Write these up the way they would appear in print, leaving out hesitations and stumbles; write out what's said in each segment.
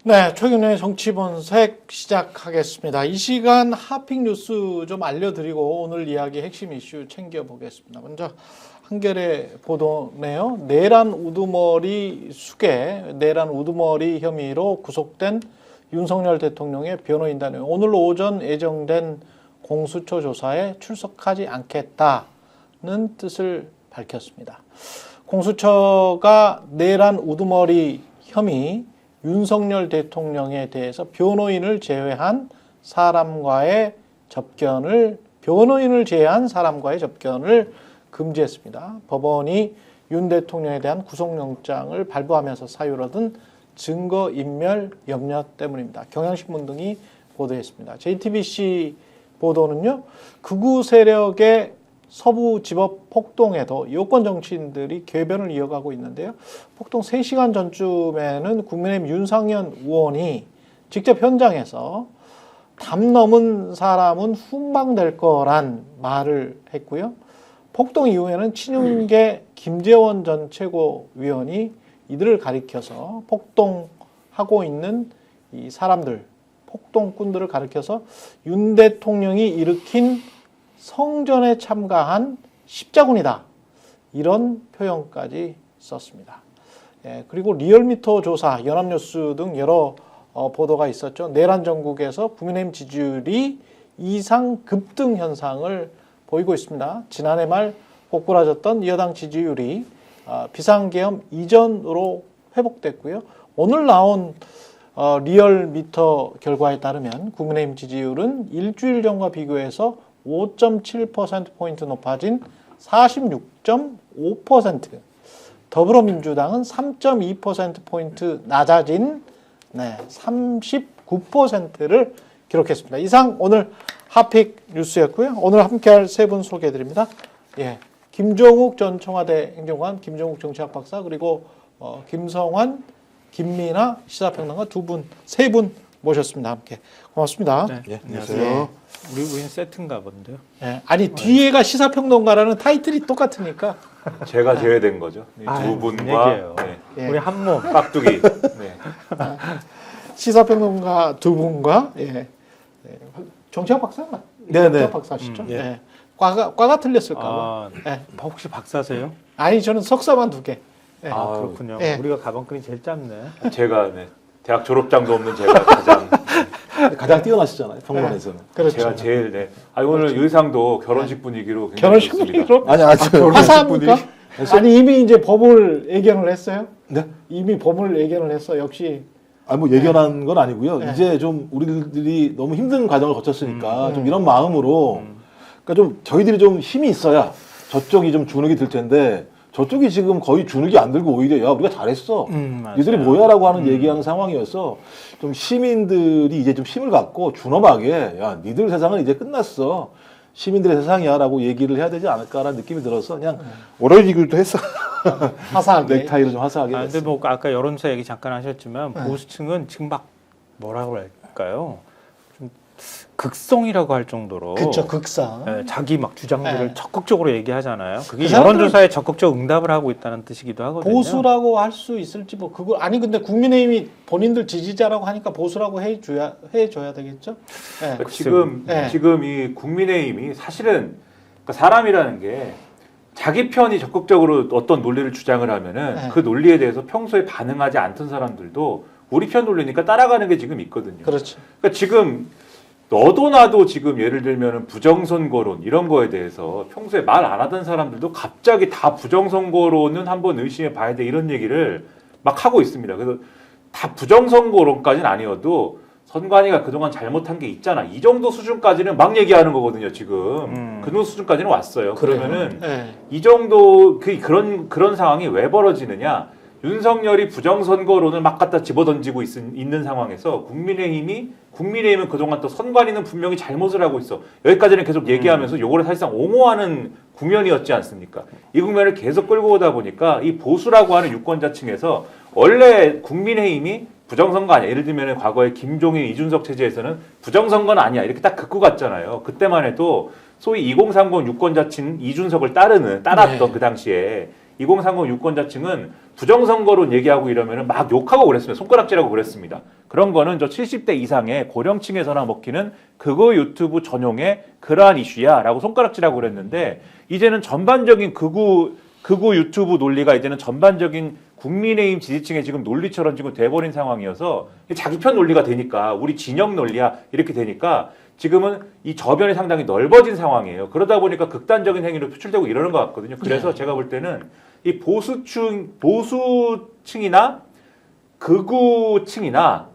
네, 최근의 정치본색 시작하겠습니다. 이 시간 핫픽 뉴스 좀 알려드리고 오늘 이야기 핵심 이슈 챙겨보겠습니다. 먼저 한겨레 보도네요. 내란 우두머리 수계, 내란 우두머리 혐의로 구속된 윤석열 대통령의 변호인단이 오늘 오전 예정된 공수처 조사에 출석하지 않겠다는 뜻을 밝혔습니다. 공수처가 내란 우두머리 혐의 윤석열 대통령에 대해서 변호인을 제외한 사람과의 접견을 금지했습니다. 법원이 윤 대통령에 대한 구속영장을 발부하면서 사유를 얻은 증거인멸 염려 때문입니다. 경향신문 등이 보도했습니다. JTBC 보도는요, 극우 세력의 서부지법 폭동에도 여권 정치인들이 궤변을 이어가고 있는데요. 폭동 3시간 전쯤에는 국민의힘 윤상현 의원이 직접 현장에서 담 넘은 사람은 훈방될 거란 말을 했고요. 폭동 이후에는 친윤계 김재원 전 최고위원이 이들을 가리켜서 폭동하고 있는 이 사람들, 폭동꾼들을 가리켜서 윤 대통령이 일으킨 성전에 참가한 십자군이다. 이런 표현까지 썼습니다. 예, 그리고 리얼미터 조사, 연합뉴스 등 여러 보도가 있었죠. 내란 전국에서 국민의힘 지지율이 이상 급등 현상을 보이고 있습니다. 지난해 말 고꾸라졌던 여당 지지율이 비상계엄 이전으로 회복됐고요. 오늘 나온 리얼미터 결과에 따르면 국민의힘 지지율은 일주일 전과 비교해서 5.7%포인트 높아진 46.5%, 더불어민주당은 3.2%포인트 낮아진 39%를 기록했습니다. 이상 오늘 핫픽 뉴스였고요. 오늘 함께할 세 분 소개해드립니다. 예, 김종욱 전 청와대 행정관, 김종욱 정치학 박사, 그리고 김성환, 김민아 시사평론가 세 분 모셨습니다. 함께 고맙습니다. 네. 예, 안녕하세요. 우리는 세트인가 본데요. 예, 아니 뒤에가 시사평론가라는 타이틀이 똑같으니까. 제가 제외된 거죠. 두 분과 얘기예요. 예. 우리 한 몸. 깍두기. 네. 시사평론가 두 분과 정치학 박사 네네. 정치학 박사시죠? 예. 예. 과가 틀렸을까봐. 예. 혹시 박사세요? 아니 저는 석사만 2개. 예. 그렇군요. 예. 우리가 가방끈이 제일 짧네. 제가 대학 졸업장도 없는 제가 가장 뛰어나시잖아요, 평론에서는. 그렇죠. 제가 제일 오늘 의상도 결혼식 분위기로 굉장히 결혼식 좋습니다. 분위기로 아니, 화사합니까? 아니 이미 이제 법을 예견을 했어요? 네? 이미 법을 예견을 했어. 역시 뭐 예견한 건 아니고요. 네. 이제 좀 우리들이 너무 힘든 과정을 거쳤으니까 좀 이런 마음으로, 그러니까 좀 저희들이 좀 힘이 있어야 저쪽이 좀 주눅이 들 텐데, 저쪽이 지금 거의 주눅이 안 들고 오히려 야 우리가 잘했어. 니들이 뭐야라고 하는 얘기하는 상황이어서 좀 시민들이 이제 좀 힘을 갖고 준엄하게 야 니들 세상은 이제 끝났어. 시민들의 세상이야라고 얘기를 해야 되지 않을까라는 느낌이 들어서 그냥 오래지기도 했어. 화사하게. 넥타이를 좀 화사하게 근데 했어요. 뭐 아까 여론조사 얘기 잠깐 하셨지만 보수층은 지금 막 뭐라고 할까요? 좀 극성이라고 할 정도로. 그렇죠. 극사. 자기 막 주장들을 네. 적극적으로 얘기하잖아요. 그게 그 사람들은 여론조사에 적극적 응답을 하고 있다는 뜻이기도 하거든요. 보수라고 할 수 있을지 뭐 그거 아니 근데 국민의힘이 본인들 지지자라고 하니까 보수라고 해줘야 되겠죠. 네. 그러니까 네. 지금 이 국민의힘이 사실은 그러니까 사람이라는 게 자기 편이 적극적으로 어떤 논리를 주장을 하면은 네. 그 논리에 대해서 평소에 반응하지 않던 사람들도 우리 편 논리니까 따라가는 게 지금 있거든요. 그렇죠. 그러니까 지금 너도 나도 지금 예를 들면 부정선거론 이런 거에 대해서 평소에 말 안 하던 사람들도 갑자기 다 부정선거론은 한번 의심해 봐야 돼 이런 얘기를 막 하고 있습니다. 그래서 다 부정선거론까지는 아니어도 선관위가 그동안 잘못한 게 있잖아. 이 정도 수준까지는 막 얘기하는 거거든요, 지금. 그 정도 수준까지는 왔어요. 그러면은 네. 이 정도 그런 상황이 왜 벌어지느냐? 윤석열이 부정선거론을 막 갖다 집어던지고 있는 상황에서 국민의힘은 그동안 또 선관위는 분명히 잘못을 하고 있어. 여기까지는 계속 얘기하면서 요거를 사실상 옹호하는 국면이었지 않습니까? 이 국면을 계속 끌고 오다 보니까 이 보수라고 하는 유권자층에서 원래 국민의힘이 부정선거 아니야. 예를 들면 과거에 김종인, 이준석 체제에서는 부정선거는 아니야. 이렇게 딱 긋고 갔잖아요. 그때만 해도 소위 2030 유권자층 이준석을 따랐던 그 당시에 2030 유권자층은 부정선거론 얘기하고 이러면은 막 욕하고 그랬습니다. 손가락질하고 그랬습니다. 그런 거는 저 70대 이상의 고령층에서나 먹히는 그거 유튜브 전용의 그러한 이슈야라고 손가락질하고 그랬는데 이제는 전반적인 극우 유튜브 논리가 이제는 전반적인 국민의힘 지지층의 지금 논리처럼 지금 돼버린 상황이어서 자기 편 논리가 되니까 우리 진영 논리야 이렇게 되니까 지금은 이 저변이 상당히 넓어진 상황이에요. 그러다 보니까 극단적인 행위로 표출되고 이러는 것 같거든요. 그래서 제가 볼 때는 이 보수층이나 극우층이나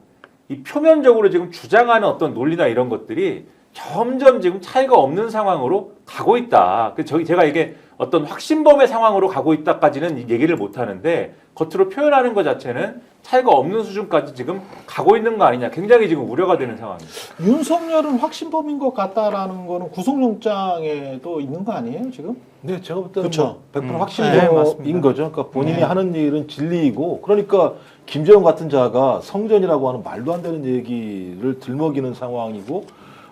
이 표면적으로 지금 주장하는 어떤 논리나 이런 것들이 점점 지금 차이가 없는 상황으로 가고 있다. 제가 이게 어떤 확신범의 상황으로 가고 있다까지는 얘기를 못 하는데 겉으로 표현하는 것 자체는 차이가 없는 수준까지 지금 가고 있는 거 아니냐. 굉장히 지금 우려가 되는 상황입니다. 윤석열은 확신범인 것 같다라는 거는 구속영장에도 있는 거 아니에요 지금? 네, 제가 볼 때는 그쵸. 뭐 100% 네, 확신범인 맞습니다. 거죠. 그러니까 본인이 네. 하는 일은 진리이고, 그러니까 김재원 같은 자가 성전이라고 하는 말도 안 되는 얘기를 들먹이는 상황이고,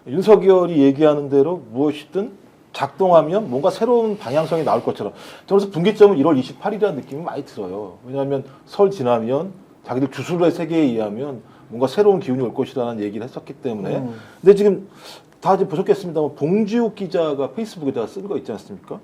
윤석열이 얘기하는 대로 무엇이든 작동하면 뭔가 새로운 방향성이 나올 것처럼. 저는 분기점은 1월 28일이라는 느낌이 많이 들어요. 왜냐하면 설 지나면 자기들 주술의 세계에 의하면 뭔가 새로운 기운이 올 것이라는 얘기를 했었기 때문에. 근데 지금 다 이제 보셨겠습니다만 봉지욱 기자가 페이스북에다가 쓴 거 있지 않습니까?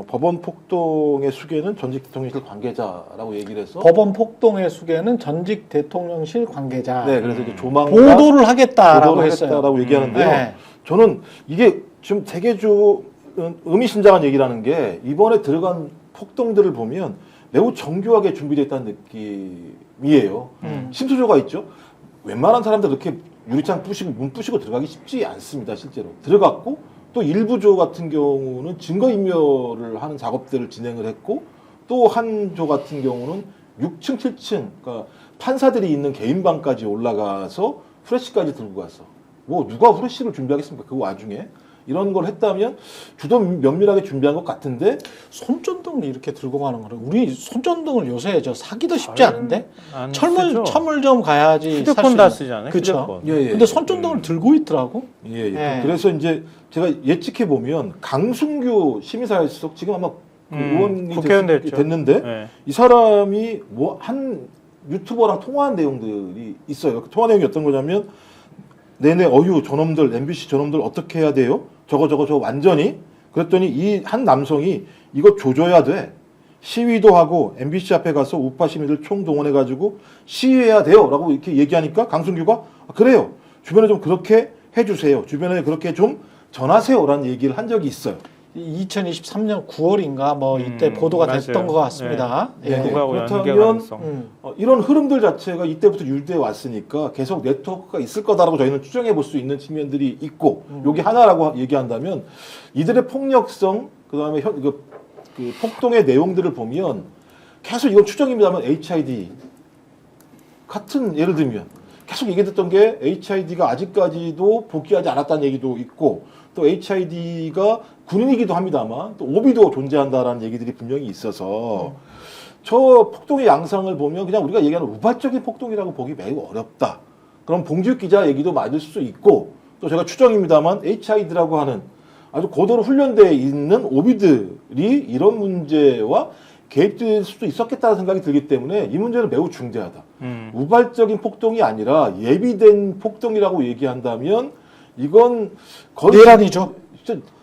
법원 폭동의 수괴는 전직 대통령실 관계자라고 얘기를 해서. 법원 폭동의 수괴는 전직 대통령실 관계자. 네, 그래서 이제 조만간 보도를 하겠다라고 보도를 했어요. 하겠다라고 얘기하는데요. 네. 저는 이게 좀 되게 좀 의미심장한 얘기라는 게 이번에 들어간 폭동들을 보면 매우 정교하게 준비되어 있다는 느낌이에요. 심수조가 있죠. 웬만한 사람들 그렇게 유리창 부시고 문 부시고 들어가기 쉽지 않습니다. 실제로 들어갔고 또 일부조 같은 경우는 증거인멸을 하는 작업들을 진행을 했고 또 한 조 같은 경우는 6층 7층 그러니까 판사들이 있는 개인방까지 올라가서 후레쉬까지 들고 갔어. 뭐 누가 후레쉬를 준비하겠습니까? 그 와중에 이런 걸 했다면 주도 면밀하게 준비한 것 같은데. 손전등을 이렇게 들고 가는 거를 우리 손전등을 요새 저 사기도 쉽지 않은데 안 쓰죠. 철물점 가야지 휴대폰 다 쓰잖아요. 그렇죠. 휴대폰. 예. 근데 손전등을 들고 있더라고. 예. 예. 그래서 이제 제가 예측해 보면 강승규 시민사회 수석 지금 아마 그 의원이 국회의원 됐죠. 됐는데 네. 이 사람이 뭐 한 유튜버랑 통화한 내용들이 있어요. 그 통화 내용이 어떤 거냐면 내내 저놈들 MBC 저놈들 어떻게 해야 돼요? 저거 완전히. 그랬더니 이 한 남성이 이거 조져야 돼. 시위도 하고 MBC 앞에 가서 우파 시민들 총동원해가지고 시위해야 돼요. 라고 이렇게 얘기하니까 강승규가 그래요. 주변에 좀 그렇게 해주세요. 주변에 그렇게 좀 전하세요. 라는 얘기를 한 적이 있어요. 2023년 9월인가 뭐 이때 보도가 맞아요. 됐던 것 같습니다. 네. 예. 네. 누구하고 그렇다면, 연계 가능성. 이런 흐름들 자체가 이때부터 유지돼 왔으니까 계속 네트워크가 있을 거다라고 저희는 추정해 볼 수 있는 측면들이 있고 여기 하나라고 얘기한다면 이들의 폭력성 그다음에 그 폭동의 내용들을 보면 계속 이건 추정입니다만 HID 같은 예를 들면 계속 얘기했던 게 HID가 아직까지도 복귀하지 않았다는 얘기도 있고 또 HID가 군인이기도 합니다만 또 오비도 존재한다라는 얘기들이 분명히 있어서 저 폭동의 양상을 보면 그냥 우리가 얘기하는 우발적인 폭동이라고 보기 매우 어렵다. 그럼 봉지욱 기자 얘기도 맞을 수 있고 또 제가 추정입니다만 HID라고 하는 아주 고도로 훈련되어 있는 오비들이 이런 문제와 개입될 수도 있었겠다는 생각이 들기 때문에 이 문제는 매우 중대하다. 우발적인 폭동이 아니라 예비된 폭동이라고 얘기한다면 이건 거의 내란이죠.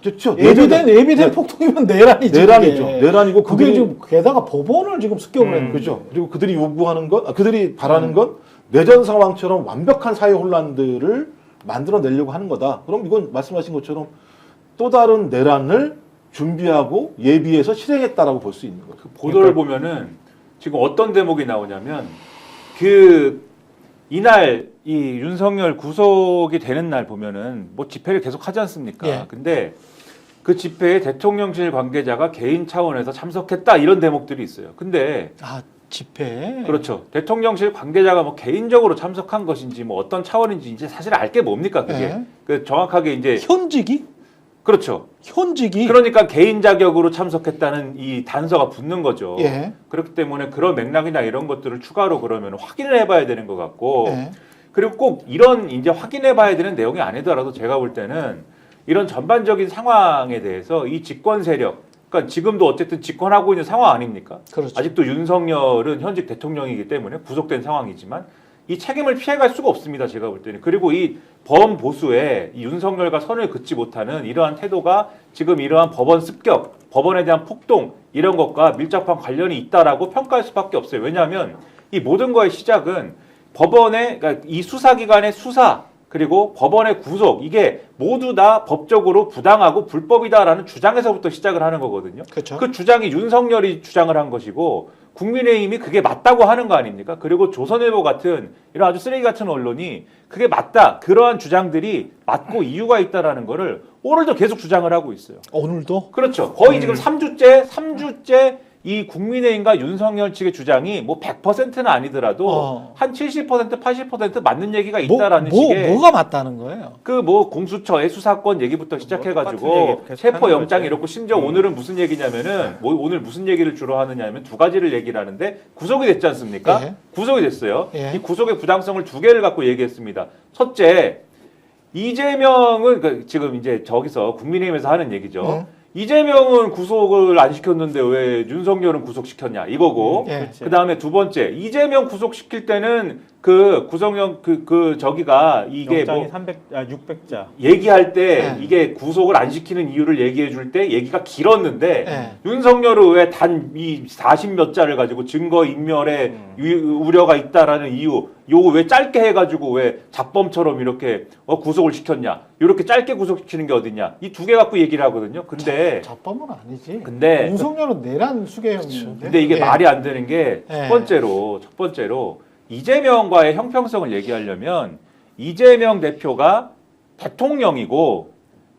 그렇죠. 예비된 폭동이면 내란이죠. 내란이죠. 그게. 내란이고 그게 그들이 지금 게다가 법원을 지금 습격을 그렇죠. 그리고 그들이 요구하는 것, 그들이 바라는 건 내전 상황처럼 완벽한 사회 혼란들을 만들어내려고 하는 거다. 그럼 이건 말씀하신 것처럼 또 다른 내란을 준비하고 예비해서 실행했다라고 볼 수 있는 거죠. 보도를 보면은 지금 어떤 대목이 나오냐면 이날 이 윤석열 구속이 되는 날 보면은 뭐 집회를 계속 하지 않습니까? 예. 근데 그 집회에 대통령실 관계자가 개인 차원에서 참석했다 이런 대목들이 있어요. 근데 집회. 그렇죠. 대통령실 관계자가 뭐 개인적으로 참석한 것인지 뭐 어떤 차원인지 이제 사실 알 게 뭡니까 그게? 예. 그 정확하게 이제 현직이? 그렇죠. 현직이. 그러니까 개인 자격으로 참석했다는 이 단서가 붙는 거죠. 예. 그렇기 때문에 그런 맥락이나 이런 것들을 추가로 그러면 확인을 해봐야 되는 것 같고, 예. 그리고 꼭 이런 이제 확인해봐야 되는 내용이 아니더라도 제가 볼 때는 이런 전반적인 상황에 대해서 이 집권 세력, 그러니까 지금도 어쨌든 집권하고 있는 상황 아닙니까? 그렇죠. 아직도 윤석열은 현직 대통령이기 때문에 구속된 상황이지만 이 책임을 피해갈 수가 없습니다. 제가 볼 때는. 그리고 이 범보수에 이 윤석열과 선을 긋지 못하는 이러한 태도가 지금 이러한 법원 습격, 법원에 대한 폭동 이런 것과 밀접한 관련이 있다라고 평가할 수밖에 없어요. 왜냐하면 이 모든 거의 시작은 법원의 그러니까 이 수사기관의 수사 그리고 법원의 구속 이게 모두 다 법적으로 부당하고 불법이다라는 주장에서부터 시작을 하는 거거든요. 그렇죠. 그 주장이 윤석열이 주장을 한 것이고 국민의힘이 그게 맞다고 하는 거 아닙니까? 그리고 조선일보 같은 이런 아주 쓰레기 같은 언론이 그게 맞다. 그러한 주장들이 맞고 이유가 있다라는 거를 오늘도 계속 주장을 하고 있어요. 오늘도 그렇죠. 거의 지금 3주째 이 국민의힘과 윤석열 측의 주장이 뭐 100%는 아니더라도 한 70%, 80% 맞는 얘기가 있다라는 식의 뭐가 맞다는 거예요? 그 뭐 공수처의 수사권 얘기부터 시작해가지고 체포 영장 이렇고 심지어 오늘은 무슨 얘기냐면은 뭐 오늘 무슨 얘기를 주로 하느냐면 두 가지를 얘기를 하는데 구속이 됐지 않습니까? 예. 구속이 됐어요. 예. 이 구속의 부당성을 두 개를 갖고 얘기했습니다. 첫째, 이재명은 그러니까 지금 이제 저기서 국민의힘에서 하는 얘기죠. 이재명은 구속을 안 시켰는데 왜 윤석열은 구속시켰냐 이거고 예. 그다음에 두 번째 이재명 구속시킬 때는 그 구성영 저기가 이게 영장이 뭐 600자 얘기할 때 예. 이게 구속을 안 시키는 이유를 얘기해 줄 때 얘기가 길었는데 예. 윤석열은 왜 단 이 40몇 자를 가지고 증거 인멸에 우려가 있다라는 이유 요거 왜 짧게 해가지고 왜 잡범처럼 이렇게 구속을 시켰냐 이렇게 짧게 구속시키는 게 어딨냐 이 두 개 갖고 얘기를 하거든요. 근데 잡범은 아니지. 근데 윤석열은 내란 수계형인데. 근데 이게 예. 말이 안 되는 게 예. 첫 번째로 이재명과의 형평성을 얘기하려면 이재명 대표가 대통령이고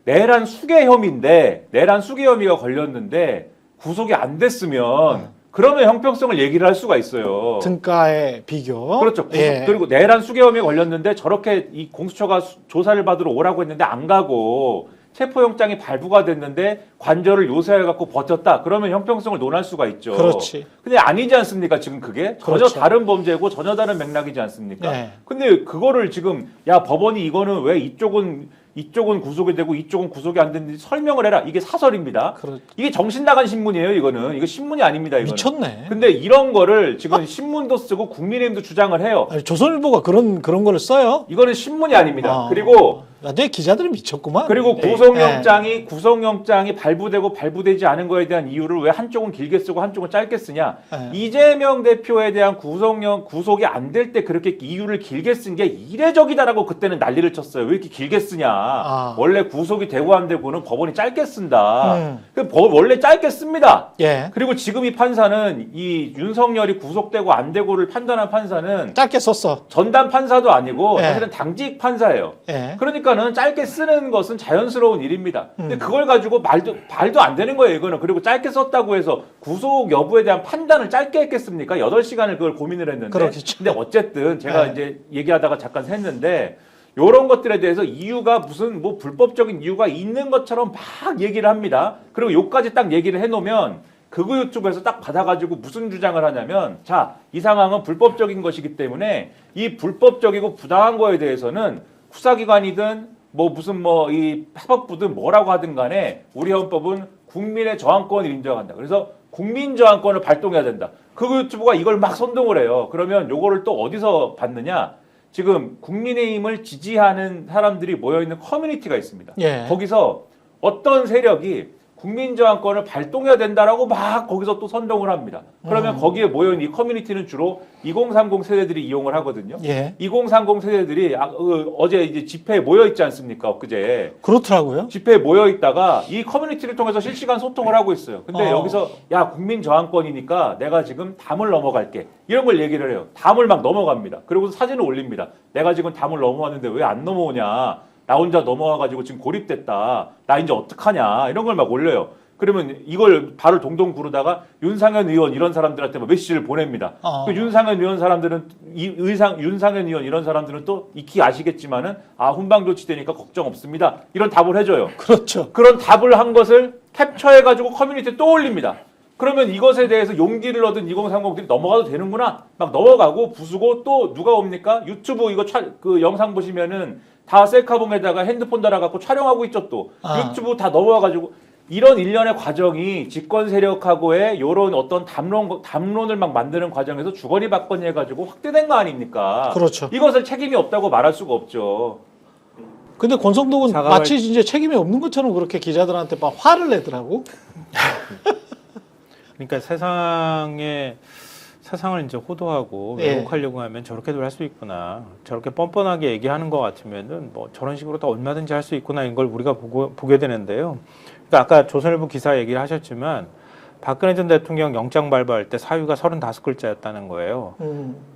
내란 수계 혐의인데 내란 수계 혐의가 걸렸는데 구속이 안 됐으면 그러면 형평성을 얘기를 할 수가 있어요. 등가의 비교. 그렇죠. 예. 그리고 내란 수계 혐의에 걸렸는데 저렇게 이 공수처가 조사를 받으러 오라고 했는데 안 가고 체포영장이 발부가 됐는데 관절을 요새해갖고 버텼다. 그러면 형평성을 논할 수가 있죠. 그렇지. 근데 아니지 않습니까? 지금 그게 전혀 그렇죠. 다른 범죄고 전혀 다른 맥락이지 않습니까? 네. 근데 그거를 지금 야 법원이 이거는 왜 이쪽은 구속이 되고 이쪽은 구속이 안 됐는지 설명을 해라. 이게 사설입니다. 이게 정신 나간 신문이에요. 이거는 이거 신문이 아닙니다. 이거는. 미쳤네. 근데 이런 거를 지금 신문도 쓰고 국민의힘도 주장을 해요. 아니, 조선일보가 그런 거를 써요? 이거는 신문이 아닙니다. 아. 그리고 나중에 기자들이 미쳤구만. 그리고 예. 구속영장이 발부되고 발부되지 않은 거에 대한 이유를 왜 한쪽은 길게 쓰고 한쪽은 짧게 쓰냐? 예. 이재명 대표에 대한 구속이 안 될 때 그렇게 이유를 길게 쓴 게 이례적이다라고 그때는 난리를 쳤어요. 왜 이렇게 길게 쓰냐? 원래 구속이 되고 안 되고는 법원이 짧게 쓴다. 원래 짧게 씁니다. 예. 그리고 지금 이 판사는 이 윤석열이 구속되고 안 되고를 판단한 판사는 짧게 썼어. 전담 판사도 아니고 예. 사실은 당직 판사예요. 예. 그러니까는 짧게 쓰는 것은 자연스러운 일입니다. 근데 그걸 가지고 말도 안 되는 거예요, 이거는. 그리고 짧게 썼다고 해서 구속 여부에 대한 판단을 짧게 했겠습니까? 8시간을 그걸 고민을 했는데. 그렇겠죠. 근데 어쨌든 제가 네. 이제 얘기하다가 잠깐 샜는데 요런 것들에 대해서 이유가 무슨 뭐 불법적인 이유가 있는 것처럼 막 얘기를 합니다. 그리고 요까지 딱 얘기를 해놓으면 그거 유튜브에서 딱 받아가지고 무슨 주장을 하냐면 자, 이 상황은 불법적인 것이기 때문에 이 불법적이고 부당한 거에 대해서는 수사기관이든 뭐 무슨 뭐 이 사법부든 뭐라고 하든 간에 우리 헌법은 국민의 저항권을 인정한다. 그래서 국민 저항권을 발동해야 된다. 그 유튜브가 이걸 막 선동을 해요. 그러면 요거를 또 어디서 받느냐? 지금 국민의힘을 지지하는 사람들이 모여있는 커뮤니티가 있습니다. 예. 거기서 어떤 세력이 국민저항권을 발동해야 된다라고 막 거기서 또 선동을 합니다. 그러면 거기에 모여있는 이 커뮤니티는 주로 2030 세대들이 이용을 하거든요. 예. 2030 세대들이 어제 이제 집회에 모여있지 않습니까? 엊그제. 그렇더라고요. 집회에 모여있다가 이 커뮤니티를 통해서 실시간 소통을 하고 있어요. 근데 여기서 야 국민저항권이니까 내가 지금 담을 넘어갈게. 이런 걸 얘기를 해요. 담을 막 넘어갑니다. 그리고 사진을 올립니다. 내가 지금 담을 넘어왔는데 왜 안 넘어오냐. 나 혼자 넘어와가지고 지금 고립됐다. 나 이제 어떡하냐. 이런 걸 막 올려요. 그러면 이걸 발을 동동 구르다가 윤상현 의원 이런 사람들한테 막 메시지를 보냅니다. 그 윤상현 의원 사람들은 윤상현 의원 이런 사람들은 또 익히 아시겠지만은 훈방 조치되니까 걱정 없습니다. 이런 답을 해줘요. 그렇죠. 그런 답을 한 것을 캡처해가지고 커뮤니티에 또 올립니다. 그러면 이것에 대해서 용기를 얻은 2030들이 넘어가도 되는구나. 막 넘어가고 부수고 또 누가 옵니까? 유튜브 이거 그 영상 보시면은 다 셀카봉에다가 핸드폰 달아갖고 촬영하고 있죠 또. 유튜브 다 넘어와가지고 이런 일련의 과정이 집권 세력하고의 이런 어떤 담론을 막 만드는 과정에서 주거니 받거니 해가지고 확대된 거 아닙니까? 그렇죠. 이것을 책임이 없다고 말할 수가 없죠. 근데 권성동은 사과를- 마치 이제 책임이 없는 것처럼 그렇게 기자들한테 막 화를 내더라고. 그러니까 세상을 이제 호도하고 예. 왜곡하려고 하면 저렇게도 할 수 있구나. 저렇게 뻔뻔하게 얘기하는 것 같으면은 뭐 저런 식으로 다 얼마든지 할 수 있구나 이런 걸 우리가 보게 되는데요. 그러니까 아까 조선일보 기사 얘기를 하셨지만 박근혜 전 대통령 영장 발부할 때 사유가 35글자였다는 거예요.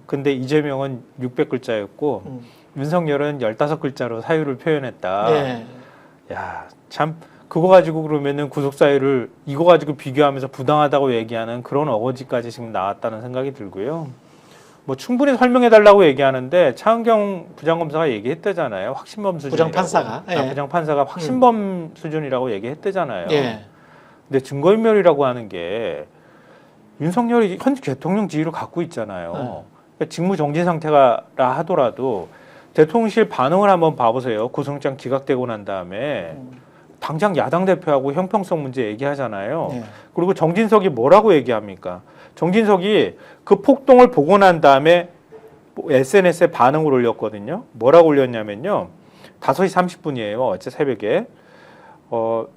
근데 이재명은 600글자였고 윤석열은 15글자로 사유를 표현했다. 예. 야, 참 그거 가지고 그러면은 구속사유를 이거 가지고 비교하면서 부당하다고 얘기하는 그런 어거지까지 지금 나왔다는 생각이 들고요. 뭐 충분히 설명해 달라고 얘기하는데 차은경 부장검사가 얘기했대잖아요. 확신범 수준이라고. 부장판사가. 예. 부장판사가 확신범 수준이라고 얘기했대잖아요. 예. 근데 증거인멸이라고 하는 게 윤석열이 현 대통령 지위를 갖고 있잖아요. 그러니까 직무정지 상태라 하더라도 대통령실 반응을 한번 봐보세요. 구속영장 기각되고 난 다음에 당장 야당 대표하고 형평성 문제 얘기하잖아요. 예. 그리고 정진석이 뭐라고 얘기합니까? 정진석이 그 폭동을 보고 난 다음에 SNS에 반응을 올렸거든요. 뭐라고 올렸냐면요. 5시 30분이에요. 어제 새벽에.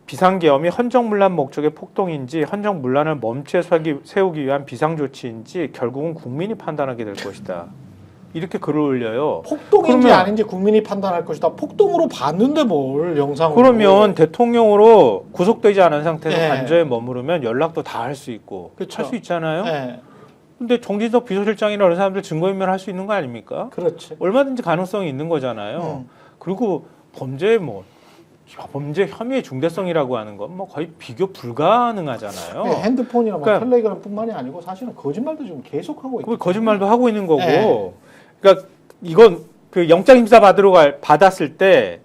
비상계엄이 헌정문란 목적의 폭동인지 헌정문란을 멈추어 세우기 위한 비상조치인지 결국은 국민이 판단하게 될 것이다. 이렇게 글을 올려요. 폭동인지 그러면- 아닌지 국민이 판단할 것이다. 폭동으로 봤는데 뭘 영상으로. 그러면 대통령으로 구속되지 않은 상태에서 예. 관저에 머무르면 연락도 다 할 수 있고 그쵸. 할 수 있잖아요. 예. 근데 정진석 비서실장이나 이런 사람들 증거인멸 할 수 있는 거 아닙니까? 그렇지. 얼마든지 가능성이 있는 거잖아요. 그리고 범죄 혐의의 중대성이라고 하는 건 뭐 거의 비교 불가능하잖아요. 예, 핸드폰이나 뭐 그러니까- 텔레그램뿐만이 아니고 사실은 거짓말도 지금 계속하고 있고. 그 거짓말도 하고 있는 거고. 네. 그러니까 이건 그 영장 심사 받았을 때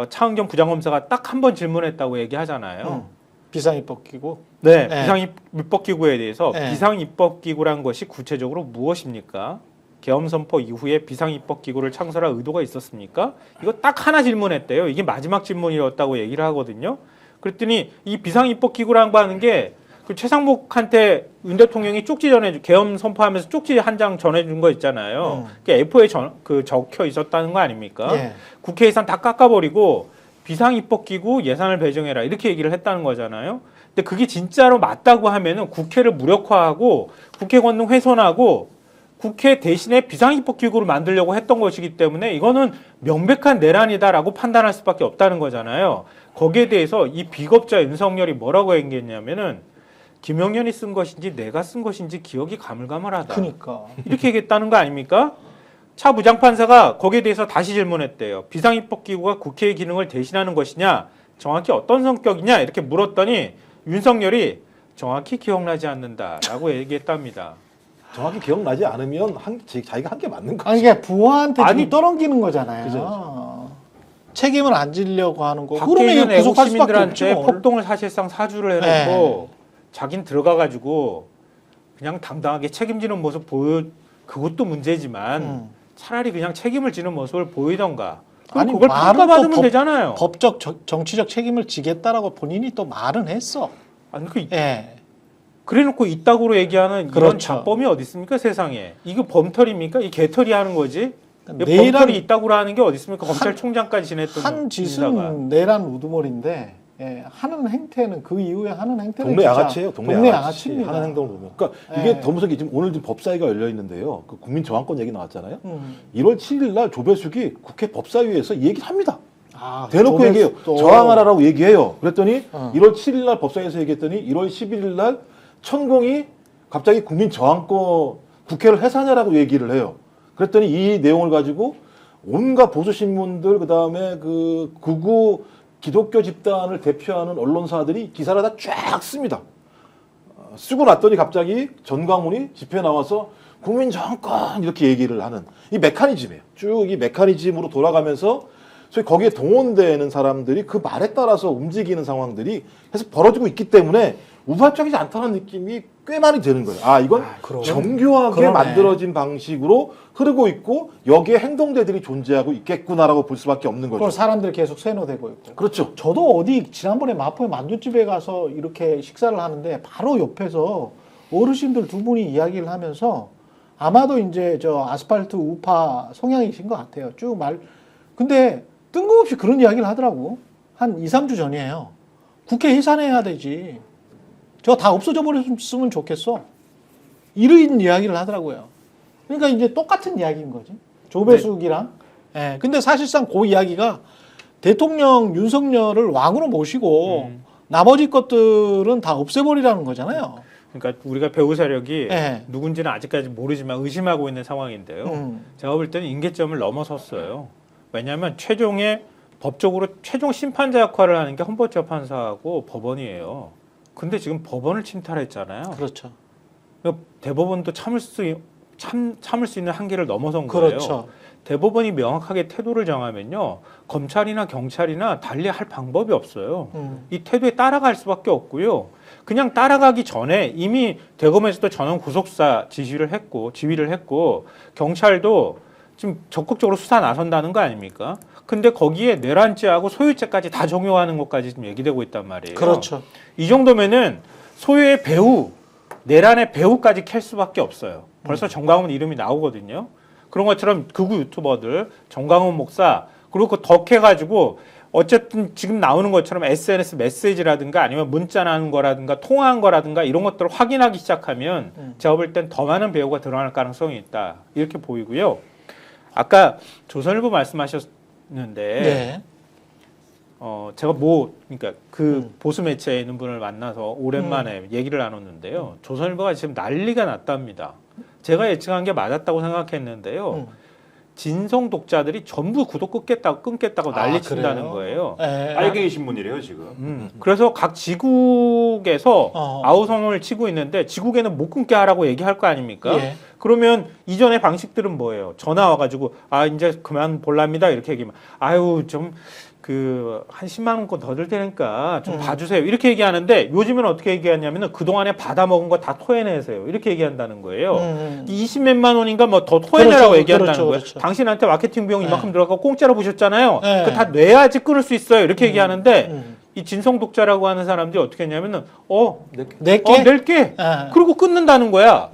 차은경 부장검사가 딱 한 번 질문했다고 얘기하잖아요. 비상입법기구. 네, 네. 비상입법기구에 대해서 네. 비상입법기구란 것이 구체적으로 무엇입니까? 계엄 선포 이후에 비상입법기구를 창설할 의도가 있었습니까? 이거 딱 하나 질문했대요. 이게 마지막 질문이었다고 얘기를 하거든요. 그랬더니 이 비상입법기구라는 거 하는 게 그 최상목한테 윤 대통령이 쪽지 계엄 선포하면서 쪽지 한 장 전해준 거 있잖아요. 그 A4에 적혀 있었다는 거 아닙니까? 예. 국회 예산 다 깎아버리고 비상입법기구 예산을 배정해라 이렇게 얘기를 했다는 거잖아요. 근데 그게 진짜로 맞다고 하면은 국회를 무력화하고 국회 권능 훼손하고 국회 대신에 비상입법기구를 만들려고 했던 것이기 때문에 이거는 명백한 내란이다라고 판단할 수밖에 없다는 거잖아요. 거기에 대해서 이 비겁자 윤석열이 뭐라고 얘기했냐면은 김용현이 쓴 것인지 내가 쓴 것인지 기억이 가물가물하다. 그러니까. 이렇게 얘기했다는 거 아닙니까? 차 부장판사가 거기에 대해서 다시 질문했대요. 비상입법기구가 국회의 기능을 대신하는 것이냐? 정확히 어떤 성격이냐? 이렇게 물었더니 윤석열이 정확히 기억나지 않는다라고 얘기했답니다. 정확히 기억나지 않으면 자기가 한 게 맞는 거죠. 아니 이게 부하한테 아니, 지금 떠넘기는 거잖아요. 그죠. 책임을 안 지려고 하는 거. 밖에 그러면 있는 이거 구속할 수밖에 없죠. 애국시민들한테 폭동을 사실상 사주를 해놓고 자긴 들어가가지고 그냥 당당하게 책임지는 모습 그것도 문제지만 차라리 그냥 책임을 지는 모습을 보이던가. 아니, 그걸 말은 평가받으면 또 되잖아요. 법적 정치적 책임을 지겠다라고 본인이 또 말은 했어. 아니 예. 그래놓고 이따구로 얘기하는 이런 그렇죠. 잡범이 어디 있습니까 세상에? 이거 범털입니까? 이 개털이 하는 거지? 내란 범털이 이따구로 하는 게 어디 있습니까? 검찰총장까지 지냈던 한 인사가. 짓은 내란 우두머리인데 하는 행태는 그 이후에 하는 행태는 동네 진짜 양아치예요. 동네 양아치입니다. 하는 행동을 보면. 그러니까 예. 이게 더 무서운 게 지금 오늘 법사위가 열려 있는데요. 그 국민 저항권 얘기 나왔잖아요. 1월 7일 날 조배숙이 국회 법사위에서 이 얘기를 합니다. 아, 대놓고 조배수 얘기해요. 또. 저항하라라고 얘기해요. 그랬더니 어. 1월 7일 날 법사위에서 얘기했더니 1월 11일 날 천공이 갑자기 국민 저항권 국회를 해산하라고 얘기를 해요. 그랬더니 이 내용을 가지고 온갖 보수 신문들 그다음에 그 극우 기독교 집단을 대표하는 언론사들이 기사를 다 쫙 씁니다. 쓰고 났더니 갑자기 전광훈이 집회에 나와서 국민 저항권 이렇게 얘기를 하는 이 메커니즘이에요. 쭉 이 메커니즘으로 돌아가면서 소위 거기에 동원되는 사람들이 그 말에 따라서 움직이는 상황들이 계속 벌어지고 있기 때문에 우발적이지 않다는 느낌이 꽤 많이 드는 거예요. 아, 이건 그러네. 정교하게 그러네. 만들어진 방식으로 흐르고 있고 여기에 행동대들이 존재하고 있겠구나라고 볼 수밖에 없는 그걸 거죠. 사람들 계속 세뇌되고 있고. 그렇죠. 저도 어디 지난번에 마포의 만두집에 가서 이렇게 식사를 하는데 바로 옆에서 어르신들 두 분이 이야기를 하면서 아마도 이제 저 아스팔트 우파 성향이신 것 같아요. 쭉 근데 뜬금없이 그런 이야기를 하더라고. 한 2, 3주 전이에요. 국회 해산해야 되지. 저거 다 없어져 버렸으면 좋겠어. 이런 이야기를 하더라고요. 그러니까 이제 똑같은 이야기인 거지. 조배숙이랑. 예. 근데 사실상 그 이야기가 대통령 윤석열을 왕으로 모시고 나머지 것들은 다 없애버리라는 거잖아요. 그러니까 우리가 배우 세력이 네. 누군지는 아직까지 모르지만 의심하고 있는 상황인데요. 제가 볼 때는 임계점을 넘어섰어요. 왜냐하면 법적으로 최종 심판자 역할을 하는 게 헌법재판소하고 법원이에요. 근데 지금 법원을 침탈했잖아요. 그렇죠. 대법원도 참을 수 있는 한계를 넘어선 거예요. 그렇죠. 대법원이 명확하게 태도를 정하면요, 검찰이나 경찰이나 달리할 방법이 없어요. 이 태도에 따라갈 수밖에 없고요. 그냥 따라가기 전에 이미 대검에서도 전원 구속수사 지휘를 했고 경찰도 지금 적극적으로 수사 나선다는 거 아닙니까? 근데 거기에 내란죄하고 소유죄까지 다 적용하는 것까지 지금 얘기되고 있단 말이에요. 그렇죠. 이 정도면은 소유의 배후, 내란의 배후까지 캘 수밖에 없어요. 벌써 정광훈 이름이 나오거든요. 그런 것처럼 극우 유튜버들, 정광훈 목사, 그리고 그 덕해가지고 어쨌든 지금 나오는 것처럼 SNS 메시지라든가 아니면 문자 나는 거라든가 통화한 거라든가 이런 것들을 확인하기 시작하면 제가 볼 땐 더 많은 배후가 드러날 가능성이 있다. 이렇게 보이고요. 아까 조선일보 말씀하셨는데 네. 제가 그러니까 보수 매체에 있는 분을 만나서 오랜만에 얘기를 나눴는데요. 조선일보가 지금 난리가 났답니다. 제가 예측한 게 맞았다고 생각했는데요. 진성 독자들이 전부 구독 끊겠다고 난리친다는 거예요. 네. 빨갱이 신문이래요 지금. 그래서 각 지국에서 어. 아우성을 치고 있는데 지국에는 못 끊게 하라고 얘기할 거 아닙니까? 예. 그러면 이전의 방식들은 뭐예요? 전화 와가지고 이제 그만 볼랍니다 이렇게 얘기하면 아유 좀 한 10만 원권 더 들 테니까 좀 봐주세요 이렇게 얘기하는데 요즘은 어떻게 얘기하냐면은 그 동안에 받아 먹은 거 다 토해내세요 이렇게 얘기한다는 거예요. 20몇만 원인가 뭐 더 토해내라고 그렇죠, 얘기한다는 그렇죠, 거예요. 그렇죠. 당신한테 마케팅 비용 이만큼 네. 들어가고 공짜로 보셨잖아요. 네. 그 다 내야지 끊을 수 있어요 이렇게 얘기하는데 이 진성 독자라고 하는 사람들이 어떻게 했냐면은 낼게. 낼게 네. 그리고 끊는다는 거야.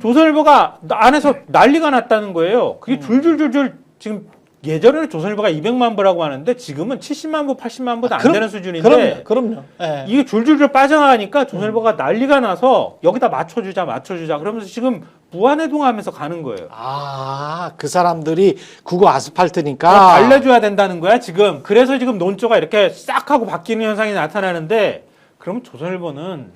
조선일보가 안에서 난리가 났다는 거예요. 그게 줄줄줄줄 지금 예전에는 조선일보가 200만 부라고 하는데 지금은 70만 부, 80만 부도 안 되는 수준인데 그럼요. 예. 이게 줄줄줄 빠져나가니까 조선일보가 난리가 나서 여기다 맞춰주자 그러면서 지금 무한해동하면서 가는 거예요. 그 사람들이 국어 아스팔트니까 달래줘야 된다는 거야 지금. 그래서 지금 논조가 이렇게 싹 하고 바뀌는 현상이 나타나는데 그러면 조선일보는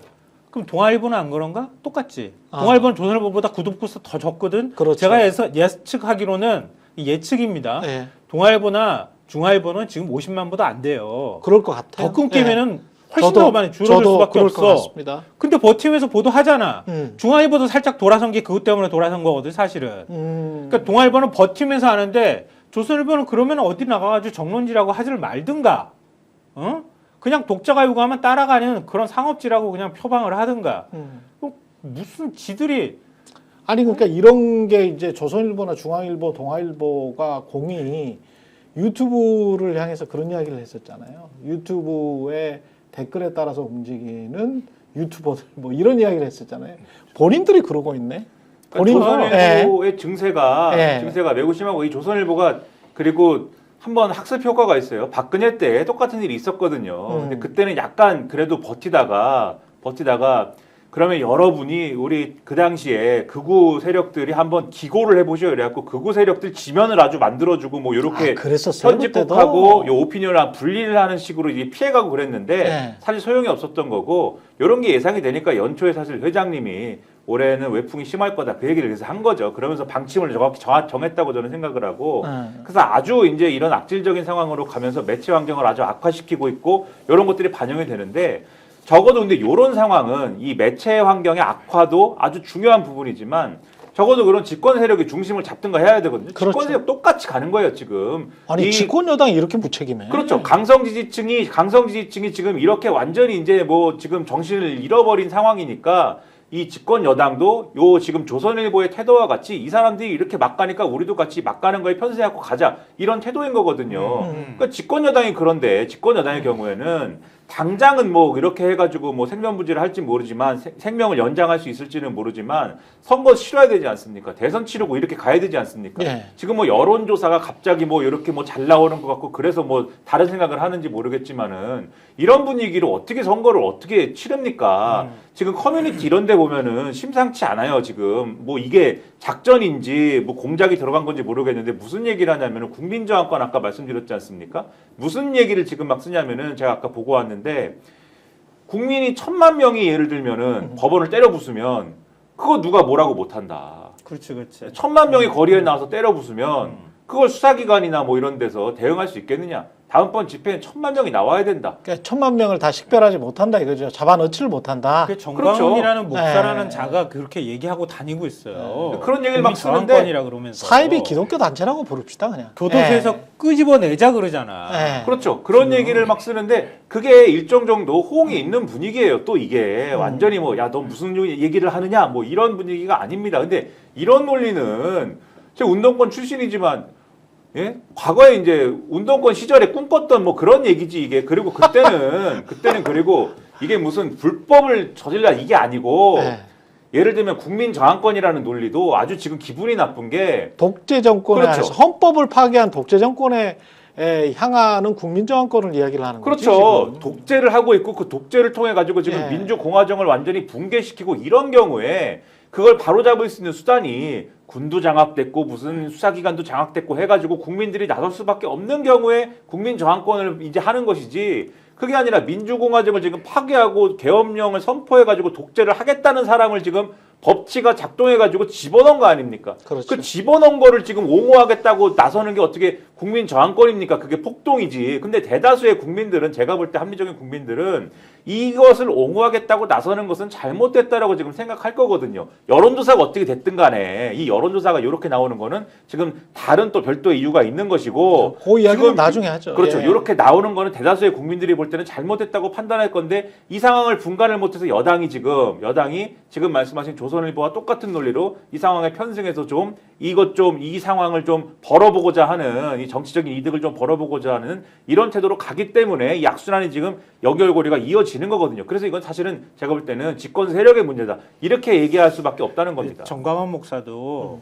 그럼 동아일보는 안 그런가? 똑같지. 동아일보는 조선일보보다 구독부수 더 적거든. 그렇죠. 제가 예측하기로는 예측입니다. 예. 동아일보나 중아일보는 지금 50만 보다 안 돼요. 그럴 것 같아요. 더 끊기면은 훨씬 저도- 더 많이 줄어들 저도 수밖에 그럴 것 없어. 같습니다. 근데 버티면서 보도하잖아. 음. 중아일보도 살짝 돌아선 게 그것 때문에 돌아선 거거든 사실은. 그러니까 동아일보는 버티면서 하는데 조선일보는 그러면 어디 나가가지고 정론지라고 하지를 말든가. 그냥 독자가 요구하면 따라가는 그런 상업지라고 그냥 표방을 하든가. 무슨 지들이 아니 그러니까 이런 게 이제 조선일보나 중앙일보, 동아일보가 공이 유튜브를 향해서 그런 이야기를 했었잖아요. 유튜브의 댓글에 따라서 움직이는 유튜버들 뭐 이런 이야기를 했었잖아요. 본인들이 그러고 있네. 조선일보의 증세가 예. 매우 심하고 이 조선일보가 그리고 한번 학습 효과가 있어요. 박근혜 때 똑같은 일이 있었거든요. 근데 그때는 약간 그래도 버티다가 그러면 여러분이 우리 그 당시에 극우 세력들이 한번 기고를 해보시오. 그래갖고 극우 세력들 지면을 아주 만들어주고 뭐 이렇게 그랬었어요, 편집국하고 그때도? 요 오피니언을 분리를 하는 식으로 이제 피해가고 그랬는데 네. 사실 소용이 없었던 거고 이런 게 예상이 되니까 연초에 사실 회장님이 올해는 외풍이 심할 거다 그 얘기를 그래서 한 거죠. 그러면서 방침을 정확히 정했다고 저는 생각을 하고 그래서 아주 이제 이런 악질적인 상황으로 가면서 매체 환경을 아주 악화시키고 있고 이런 것들이 반영이 되는데 적어도 근데 이런 상황은 이 매체 환경의 악화도 아주 중요한 부분이지만 적어도 그런 집권 세력의 중심을 잡든가 해야 되거든요. 그렇죠. 집권 세력 똑같이 가는 거예요 지금. 아니 집권 여당이 이렇게 무책임해. 그렇죠. 강성 지지층이 지금 이렇게 완전히 이제 뭐 지금 정신을 잃어버린 상황이니까 이 집권 여당도 요 지금 조선일보의 태도와 같이 이 사람들이 이렇게 막 가니까 우리도 같이 막 가는 거에 편승하고 가자 이런 태도인 거거든요. 그러니까 집권 여당이 그런데 집권 여당의 경우에는 당장은 뭐 이렇게 해가지고 뭐 생명부지를 할지 모르지만 생명을 연장할 수 있을지는 모르지만 선거 치러야 되지 않습니까? 대선 치르고 이렇게 가야 되지 않습니까? 예. 지금 뭐 여론조사가 갑자기 뭐 이렇게 뭐 잘 나오는 것 같고 그래서 뭐 다른 생각을 하는지 모르겠지만은 이런 분위기로 어떻게 선거를 어떻게 치릅니까? 지금 커뮤니티 이런 데 보면은 심상치 않아요, 지금. 뭐 이게 작전인지 뭐 공작이 들어간 건지 모르겠는데 무슨 얘기를 하냐면은 국민저항권 아까 말씀드렸지 않습니까? 무슨 얘기를 지금 막 쓰냐면은 제가 아까 보고 왔는데 국민이 1,000만 명이 예를 들면은 법원을 때려 부수면 그거 누가 뭐라고 못 한다. 그렇지, 그렇지. 1,000만 명이 거리에 나와서 때려 부수면 그걸 수사기관이나 뭐 이런 데서 대응할 수 있겠느냐? 다음번 집회엔 1,000만 명이 나와야 된다. 그러니까 1,000만 명을 다 식별하지 못한다 이거죠. 잡아넣지를 못한다. 그 정광훈이라는 그렇죠. 목사라는 네. 자가 그렇게 얘기하고 다니고 있어요. 그런 얘기를 막 쓰는데 저항권이라 그러면서 사이비 기독교 단체라고 부릅시다 그냥. 교도소에서 예. 끄집어내자 그러잖아. 예. 그렇죠. 그런 얘기를 막 쓰는데 그게 일정 정도 호응이 있는 분위기예요. 또 이게 완전히 뭐 야 너 무슨 얘기를 하느냐 뭐 이런 분위기가 아닙니다. 근데 이런 논리는 제가 운동권 출신이지만 예? 과거에 이제 운동권 시절에 꿈꿨던 뭐 그런 얘기지 이게. 그리고 그때는 그리고 이게 무슨 불법을 저질러 이게 아니고 예. 예를 들면 국민 저항권이라는 논리도 아주 지금 기분이 나쁜 게 독재 정권에 그렇죠. 안에서 헌법을 파괴한 독재 정권에 향하는 국민 저항권을 이야기를 하는 거죠. 그렇죠. 지금. 독재를 하고 있고 그 독재를 통해 가지고 지금 예. 민주공화정을 완전히 붕괴시키고 이런 경우에 그걸 바로잡을 수 있는 수단이 군도 장악됐고 무슨 수사기관도 장악됐고 해가지고 국민들이 나설 수밖에 없는 경우에 국민 저항권을 이제 하는 것이지 그게 아니라 민주공화정을 지금 파괴하고 계엄령을 선포해가지고 독재를 하겠다는 사람을 지금 법치가 작동해가지고 집어넣은 거 아닙니까? 그렇죠. 그 집어넣은 거를 지금 옹호하겠다고 나서는 게 어떻게 국민 저항권입니까? 그게 폭동이지. 근데 대다수의 국민들은 제가 볼 때 합리적인 국민들은 이것을 옹호하겠다고 나서는 것은 잘못됐다라고 지금 생각할 거거든요. 여론조사가 어떻게 됐든 간에 이 여론조사가 이렇게 나오는 거는 지금 다른 또 별도의 이유가 있는 것이고 그 이야기는 지금 나중에 하죠. 그렇죠. 예. 이렇게 나오는 거는 대다수의 국민들이 볼 때는 잘못됐다고 판단할 건데 이 상황을 분간을 못해서 여당이 지금 말씀하신 조선일보와 똑같은 논리로 이 상황에 편승해서 좀 이 상황을 좀 벌어보고자 하는 이 정치적인 이득을 좀 벌어보고자 하는 이런 태도로 가기 때문에 이 악순환이 지금 연결고리가 이어지는 거거든요. 그래서 이건 사실은 제가 볼 때는 집권 세력의 문제다. 이렇게 얘기할 수밖에 없다는 겁니다. 정광훈 목사도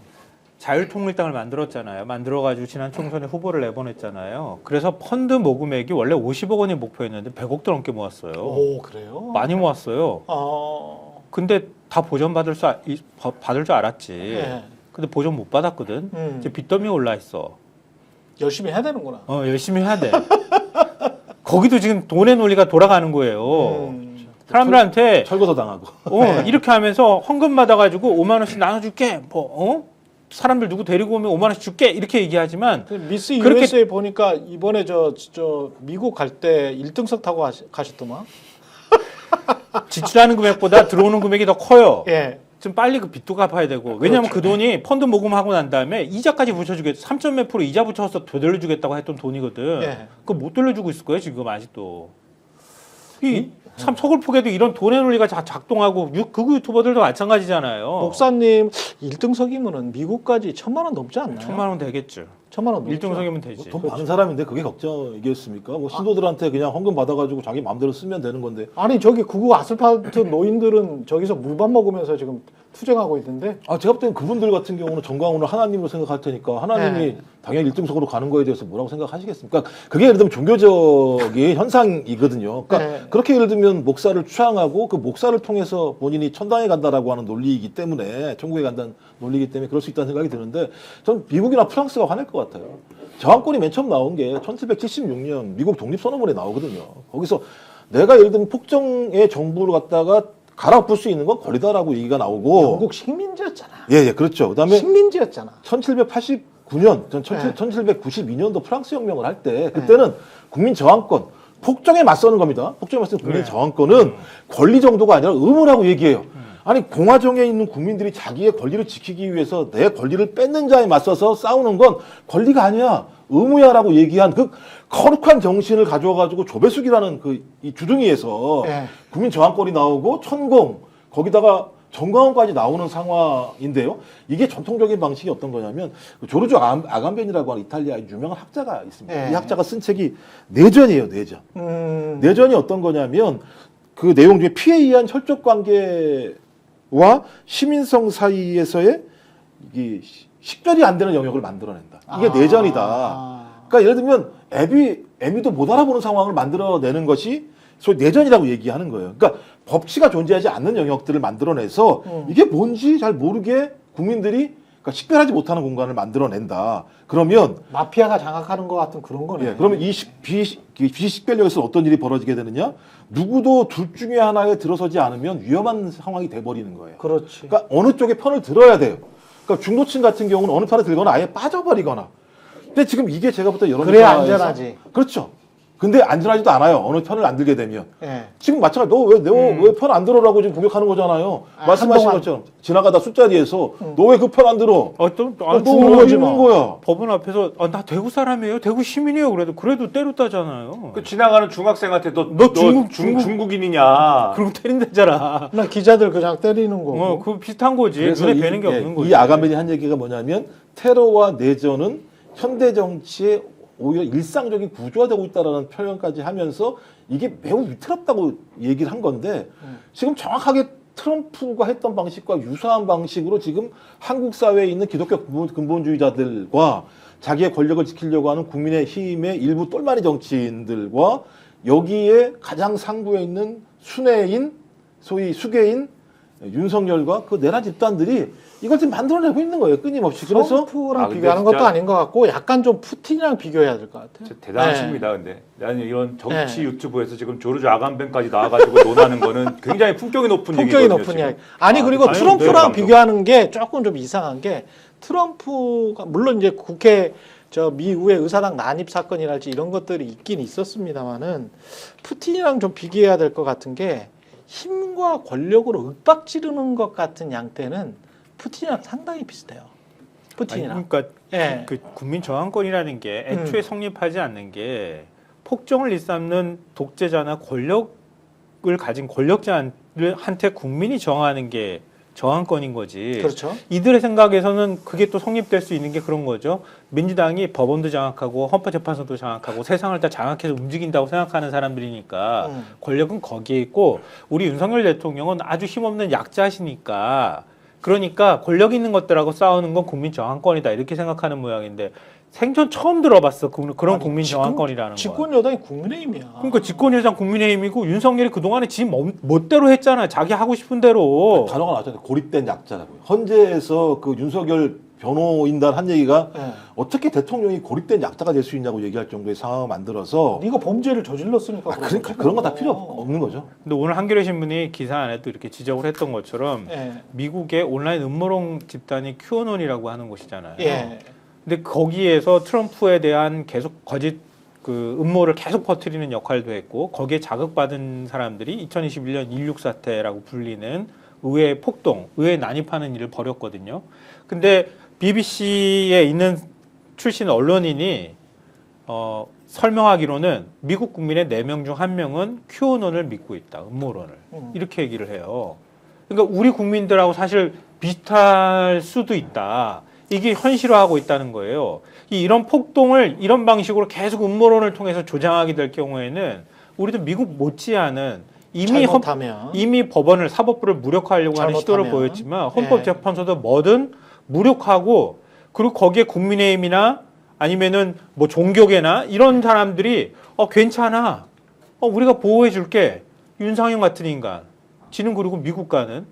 자유통일당을 만들었잖아요. 만들어가지고 지난 총선에 후보를 내보냈잖아요. 그래서 펀드 모금액이 원래 50억 원이 목표였는데 100억도 넘게 모았어요. 오 그래요? 많이 모았어요. 근데 다 보전 받을 줄 알았지. 예. 근데 보전 못 받았거든. 이제 빚더미에 올라 있어. 열심히 해야 되는구나. 열심히 해야 돼. 거기도 지금 돈의 논리가 돌아가는 거예요. 사람들한테 철거도 당하고. 이렇게 하면서 헌금 받아가지고 5만 원씩 나눠줄게. 사람들 누구 데리고 오면 5만 원씩 줄게. 이렇게 얘기하지만 그 미스 그렇게- USA 보니까 이번에 저 미국 갈 때 1등석 타고 가셨더만. 지출하는 금액보다 들어오는 금액이 더 커요. 예. 좀 빨리 그 빚도 갚아야 되고. 왜냐하면 그 돈이 펀드 모금하고 난 다음에 이자까지 붙여주겠다. 3점 몇 프로 이자 붙여서 되돌려주겠다고 했던 돈이거든. 예. 그거 못 돌려주고 있을 거예요 지금 아직도. 참 서글프게도 이런 돈의 논리가 작동하고 극우 유튜버들도 마찬가지잖아요. 목사님 1등석이면은 미국까지 1,000만 원 넘지 않나요? 1,000만 원 되겠죠. 1,000만 원 넘죠. 1등석이면 되지. 돈 많은 사람인데 그게 걱정이겠습니까? 뭐 신도들한테 그냥 헌금 받아가지고 자기 마음대로 쓰면 되는 건데. 아니 저기 극우 아스팔트 노인들은 저기서 물밥 먹으면서 지금 투쟁하고 있는데. 제가 볼 때는 그분들 같은 경우는 정광훈을 하나님으로 생각할 테니까 하나님이 네. 당연히 1등석으로 가는 거에 대해서 뭐라고 생각하시겠습니까? 그러니까 그게 예를 들면 종교적인 현상이거든요. 그러니까 네. 그렇게 예를 들면 목사를 추앙하고 그 목사를 통해서 본인이 천당에 간다라고 하는 논리이기 때문에 천국에 간다는 논리이기 때문에 그럴 수 있다는 생각이 드는데 전 미국이나 프랑스가 화낼 것 같아요. 저항권이 맨 처음 나온 게 1776년 미국 독립선언문에 나오거든요. 거기서 내가 예를 들면 폭정의 정부를 갖다가 갈아엎을 수 있는 건 권리다라고 얘기가 나오고. 영국 식민지였잖아. 예, 그렇죠. 그다음에 식민지였잖아. 1789년, 전 네. 1792년도 프랑스 혁명을 할 때 그때는 국민 저항권, 폭정에 맞서는 겁니다. 폭정에 맞서는 국민 저항권은 권리 정도가 아니라 의무라고 얘기해요. 아니 공화정에 있는 국민들이 자기의 권리를 지키기 위해서 내 권리를 뺏는 자에 맞서서 싸우는 건 권리가 아니야. 의무야라고 얘기한 그 거룩한 정신을 가져와가지고 조배숙이라는 그 이 주둥이에서 예. 국민 저항권이 나오고 천공 거기다가 정광훈까지 나오는 상황인데요. 이게 전통적인 방식이 어떤 거냐면 조르조 아감벤이라고 하는 이탈리아의 유명한 학자가 있습니다. 예. 이 학자가 쓴 책이 내전이에요. 내전. 내전이 어떤 거냐면 그 내용 중에 피해 의한 혈족 관계와 시민성 사이에서의 이 식별이 안 되는 영역을 만들어낸다. 이게 내전이다. 그러니까 예를 들면 애미도 못 알아보는 상황을 만들어내는 것이 소위 내전이라고 얘기하는 거예요. 그러니까 법치가 존재하지 않는 영역들을 만들어내서 이게 뭔지 잘 모르게 국민들이 그러니까 식별하지 못하는 공간을 만들어낸다. 그러면 마피아가 장악하는 것 같은 그런 거네. 예, 그러면 이 비식별력에서 어떤 일이 벌어지게 되느냐? 누구도 둘 중에 하나에 들어서지 않으면 위험한 상황이 돼버리는 거예요. 그렇지. 그러니까 어느 쪽에 편을 들어야 돼요. 그러니까 중도층 같은 경우는 어느 편을 들거나 아예 빠져버리거나. 근데 지금 이게 제가 볼 때 여론조사에서 그래야 안전하지. 그렇죠. 근데 안전하지도 않아요. 어느 편을 안 들게 되면. 예. 지금 마찬가지로 왜 편 안 들어라고 지금 공격하는 거잖아요. 아, 말씀하신 한동안. 것처럼 지나가다 술자리에서 너 왜 그 편 안 들어? 안 죽는 거지 뭐. 거야. 법원 앞에서 나 대구 사람이에요, 대구 시민이에요. 그래도 때렸다잖아요. 그 지나가는 중학생한테 너 중국- 중국인이냐? 그리고 때린다잖아. 나 기자들 그냥 때리는 거고. 그 비슷한 거지. 그래서 눈에 뵈는 게 없는 거지. 이 아가멜이 한 얘기가 뭐냐면 테러와 내전은 현대 정치의 오히려 일상적인 구조가 되고 있다라는 표현까지 하면서 이게 매우 위태롭다고 얘기를 한 건데 지금 정확하게 트럼프가 했던 방식과 유사한 방식으로 지금 한국 사회에 있는 기독교 근본주의자들과 자기의 권력을 지키려고 하는 국민의힘의 일부 똘마니 정치인들과 여기에 가장 상부에 있는 순회인 소위 수괴인 윤석열과 그 내란 집단들이 이걸 지금 만들어내고 있는 거예요. 끊임없이. 그래서 트럼프랑 근데 비교하는 진짜- 것도 아닌 것 같고 약간 좀 푸틴이랑 비교해야 될 것 같아요. 진짜 대단하십니다. 근데 나는 이런 정치 네. 유튜브에서 지금 조르주 아간벤까지 나와가지고 논하는 거는 굉장히 품격이 높은 품격이 얘기거든요. 높은 지금. 이야기. 아니 그리고 아니, 트럼프랑 네, 방금. 비교하는 게 조금 좀 이상한 게 트럼프가 물론 이제 국회 미국의 의사당 난입 사건이랄지 이런 것들이 있긴 있었습니다만은 푸틴이랑 좀 비교해야 될 것 같은 게 힘과 권력으로 윽박지르는 것 같은 양태는 푸틴이랑 상당히 비슷해요. 푸틴이랑. 그러니까 예. 그 국민 저항권이라는 게 애초에 성립하지 않는 게 폭정을 일삼는 독재자나 권력을 가진 권력자한테 국민이 정하는 게 저항권인 거지. 그렇죠. 이들의 생각에서는 그게 또 성립될 수 있는 게 그런 거죠. 민주당이 법원도 장악하고 헌법재판소도 장악하고 세상을 다 장악해서 움직인다고 생각하는 사람들이니까 권력은 거기에 있고 우리 윤석열 대통령은 아주 힘없는 약자시니까 그러니까 권력 있는 것들하고 싸우는 건 국민 저항권이다 이렇게 생각하는 모양인데 생전 처음 들어봤어. 그런 아니, 국민 저항권이라는 거. 집권 여당이 국민의힘이야. 그러니까 집권여당 국민의힘이고 윤석열이 그동안에 지 멋대로 했잖아. 자기 하고 싶은 대로. 단어가 나왔잖아요. 고립된 약자라고요. 헌재에서 그 윤석열 변호인단 한 얘기가 예. 어떻게 대통령이 고립된 약자가 될 수 있냐고 얘기할 정도의 상황을 만들어서 네가 범죄를 저질렀으니까. 그러니까 그런 거 다 필요 없는 거죠. 근데 오늘 한겨레 신문이 기사 안에도 이렇게 지적을 했던 것처럼 예. 미국의 온라인 음모론 집단이 큐어논이라고 하는 곳이잖아요. 예. 근데 거기에서 트럼프에 대한 계속 거짓 그 음모를 계속 퍼뜨리는 역할도 했고 거기에 자극받은 사람들이 2021년 16 사태라고 불리는 의회 폭동, 의회 난입하는 일을 벌였거든요. 근데 BBC에 있는 출신 언론인이 설명하기로는 미국 국민의 4명 중 1명은 큐어논을 믿고 있다. 음모론을. 이렇게 얘기를 해요. 그러니까 우리 국민들하고 사실 비슷할 수도 있다. 이게 현실화하고 있다는 거예요. 이런 폭동을 이런 방식으로 계속 음모론을 통해서 조장하게 될 경우에는 우리도 미국 못지않은 이미 법원을 사법부를 무력화하려고 하는 시도를 보였지만 헌법재판소도 뭐든 무력하고 그리고 거기에 국민의힘이나 아니면은 뭐 종교계나 이런 사람들이 괜찮아. 우리가 보호해 줄게. 윤상현 같은 인간. 지는 그리고 미국 가는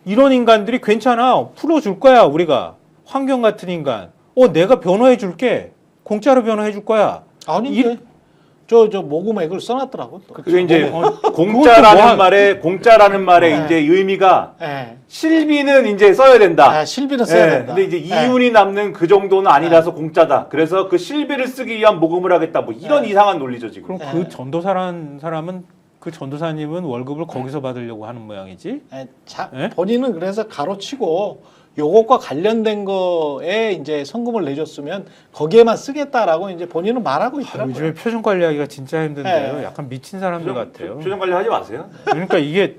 이런 인간들이 괜찮아. 풀어줄 거야 우리가. 환경 같은 인간. 내가 변호해 줄게. 공짜로 변호해 줄 거야. 아닌데. 저 모금액을 써놨더라고. 또. 그게 이제 그것도 공짜라는 말에 네. 이제 의미가 예. 실비는 이제 써야 된다. 아, 실비는 써야 예, 된다. 근데 이제 이윤이 남는 그 정도는 아니라서 공짜다. 그래서 그 실비를 쓰기 위한 모금을 하겠다. 뭐 이런 이상한 논리죠 지금. 그럼 그 전도사라는 사람은 그 전도사님은 월급을 거기서 받으려고 하는 모양이지? 예? 본인은 그래서 가로치고 요것과 관련된 거에 이제 성금을 내줬으면 거기에만 쓰겠다라고 이제 본인은 말하고 있더라고요. 요즘에 표정 관리하기가 진짜 힘든데요. 네. 약간 미친 사람들 같아요. 표정 관리하지 마세요. 그러니까 이게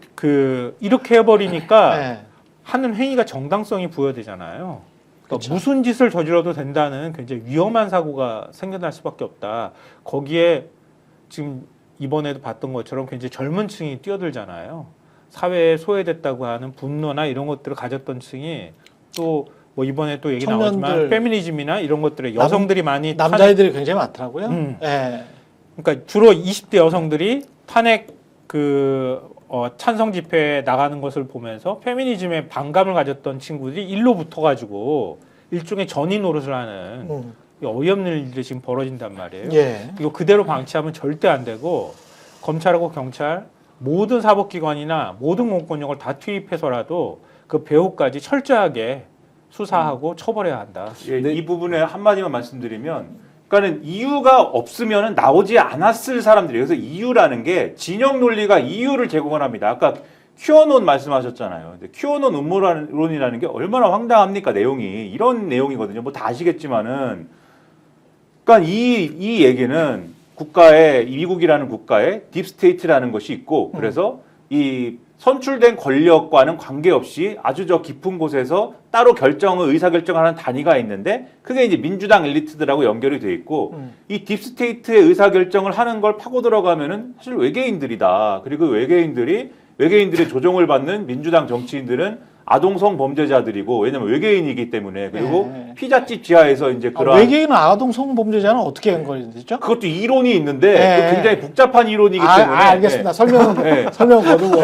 이렇게 해버리니까 네. 하는 행위가 정당성이 부여되잖아요. 그러니까 그쵸. 무슨 짓을 저질러도 된다는 굉장히 위험한 사고가 생겨날 수밖에 없다. 거기에 지금 이번에도 봤던 것처럼 굉장히 젊은 층이 뛰어들잖아요. 사회에 소외됐다고 하는 분노나 이런 것들을 가졌던 층이 또 뭐 이번에 또 얘기 나오지만 청년들, 페미니즘이나 이런 것들에 여성들이 많이 남자애들이 굉장히 많더라고요. 예. 그러니까 주로 20대 여성들이 탄핵 찬성 집회에 나가는 것을 보면서 페미니즘에 반감을 가졌던 친구들이 일로 붙어가지고 일종의 전이 노릇을 하는 어이없는 일들이 지금 벌어진단 말이에요. 예. 이거 그대로 방치하면 절대 안 되고 검찰하고 경찰 모든 사법기관이나 모든 공권력을 다 투입해서라도 그 배후까지 철저하게 수사하고 처벌해야 한다. 예, 이 부분에 한마디만 말씀드리면, 그러니까는 이유가 없으면 나오지 않았을 사람들이에요. 그래서 이유라는 게 진영 논리가 이유를 제공을 합니다. 아까 큐어논 말씀하셨잖아요. 근데 큐어논 음모론이라는 게 얼마나 황당합니까? 내용이 이런 내용이거든요. 뭐 다 아시겠지만은, 그러니까 이 얘기는 미국이라는 국가에 딥스테이트라는 것이 있고, 그래서 이 선출된 권력과는 관계없이 아주 저 깊은 곳에서 따로 의사결정하는 단위가 있는데 그게 이제 민주당 엘리트들하고 연결이 돼 있고 이 딥스테이트의 의사결정을 하는 걸 파고 들어가면은 사실 외계인들이다. 그리고 외계인들의 조종을 받는 민주당 정치인들은 아동성 범죄자들이고 왜냐면 외계인이기 때문에 그리고 네. 피자집 지하에서 이제 그런 외계인 아동 성범죄자는 어떻게 연관되죠? 그것도 이론이 있는데 네. 그 굉장히 복잡한 이론이기 때문에 알겠습니다. 설명 네. 설명 거두고.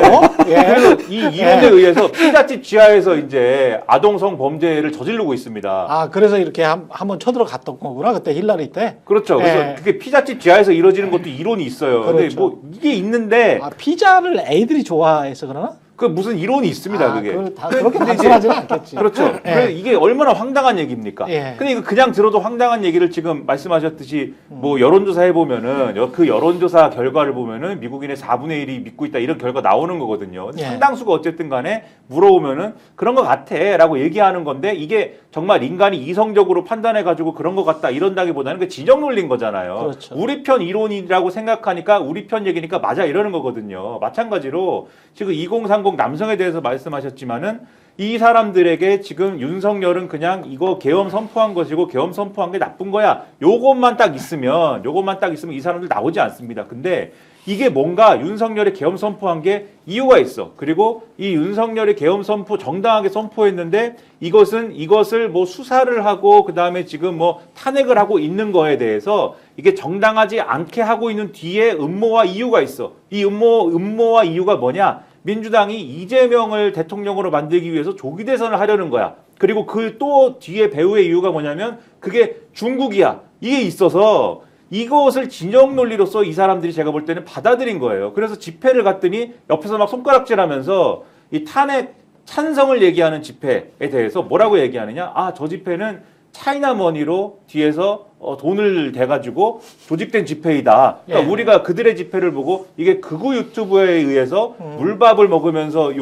예. 그래서 이 이론에 의해서 피자집 지하에서 이제 아동성 범죄를 저지르고 있습니다. 그래서 이렇게 한번 쳐들어 갔던 거구나. 그때 힐러리 때. 그렇죠. 그래서 네. 그게 피자집 지하에서 이루어지는 것도 이론이 있어요. 근데 그렇죠. 뭐 이게 있는데 피자를 애들이 좋아해서 그러나? 그 무슨 이론이 있습니다. 그게. 그걸 다 그렇게 근데 이제 단순하지는 않겠지. 그렇죠. 예. 그래서 이게 얼마나 황당한 얘기입니까? 예. 근데 이거 그냥 들어도 황당한 얘기를 지금 말씀하셨듯이 뭐 여론조사 해보면은 그 여론조사 결과를 보면은 미국인의 4분의 1이 믿고 있다 이런 결과 나오는 거거든요. 근데 예. 상당수가 어쨌든 간에 물어보면은 그런 것 같아라고 얘기하는 건데 이게 정말 인간이 이성적으로 판단해가지고 그런 것 같다 이런다기보다는 그 진영 논리인 거잖아요. 그렇죠. 우리 편 이론이라고 생각하니까 우리 편 얘기니까 맞아 이러는 거거든요. 마찬가지로 지금 2030 남성에 대해서 말씀하셨지만은 이 사람들에게 지금 윤석열은 그냥 이거 계엄 선포한 것이고 계엄 선포한 게 나쁜 거야. 요것만 딱 있으면 이 사람들 나오지 않습니다. 근데 이게 뭔가 윤석열이 계엄 선포한 게 이유가 있어. 그리고 이 윤석열이 계엄 선포 정당하게 선포했는데 이것을 뭐 수사를 하고 그다음에 지금 뭐 탄핵을 하고 있는 거에 대해서 이게 정당하지 않게 하고 있는 뒤에 음모와 이유가 있어. 이 음모와 이유가 뭐냐? 민주당이 이재명을 대통령으로 만들기 위해서 조기 대선을 하려는 거야. 그리고 그 또 뒤에 배후의 이유가 뭐냐면 그게 중국이야. 이게 있어서 이것을 진영 논리로서 이 사람들이 제가 볼 때는 받아들인 거예요. 그래서 집회를 갔더니 옆에서 막 손가락질하면서 이 탄핵 찬성을 얘기하는 집회에 대해서 뭐라고 얘기하느냐? 저 집회는 차이나머니로 뒤에서 돈을 대가지고 조직된 집회이다. 그러니까 예. 우리가 그들의 집회를 보고 이게 극우 유튜브에 의해서 물밥을 먹으면서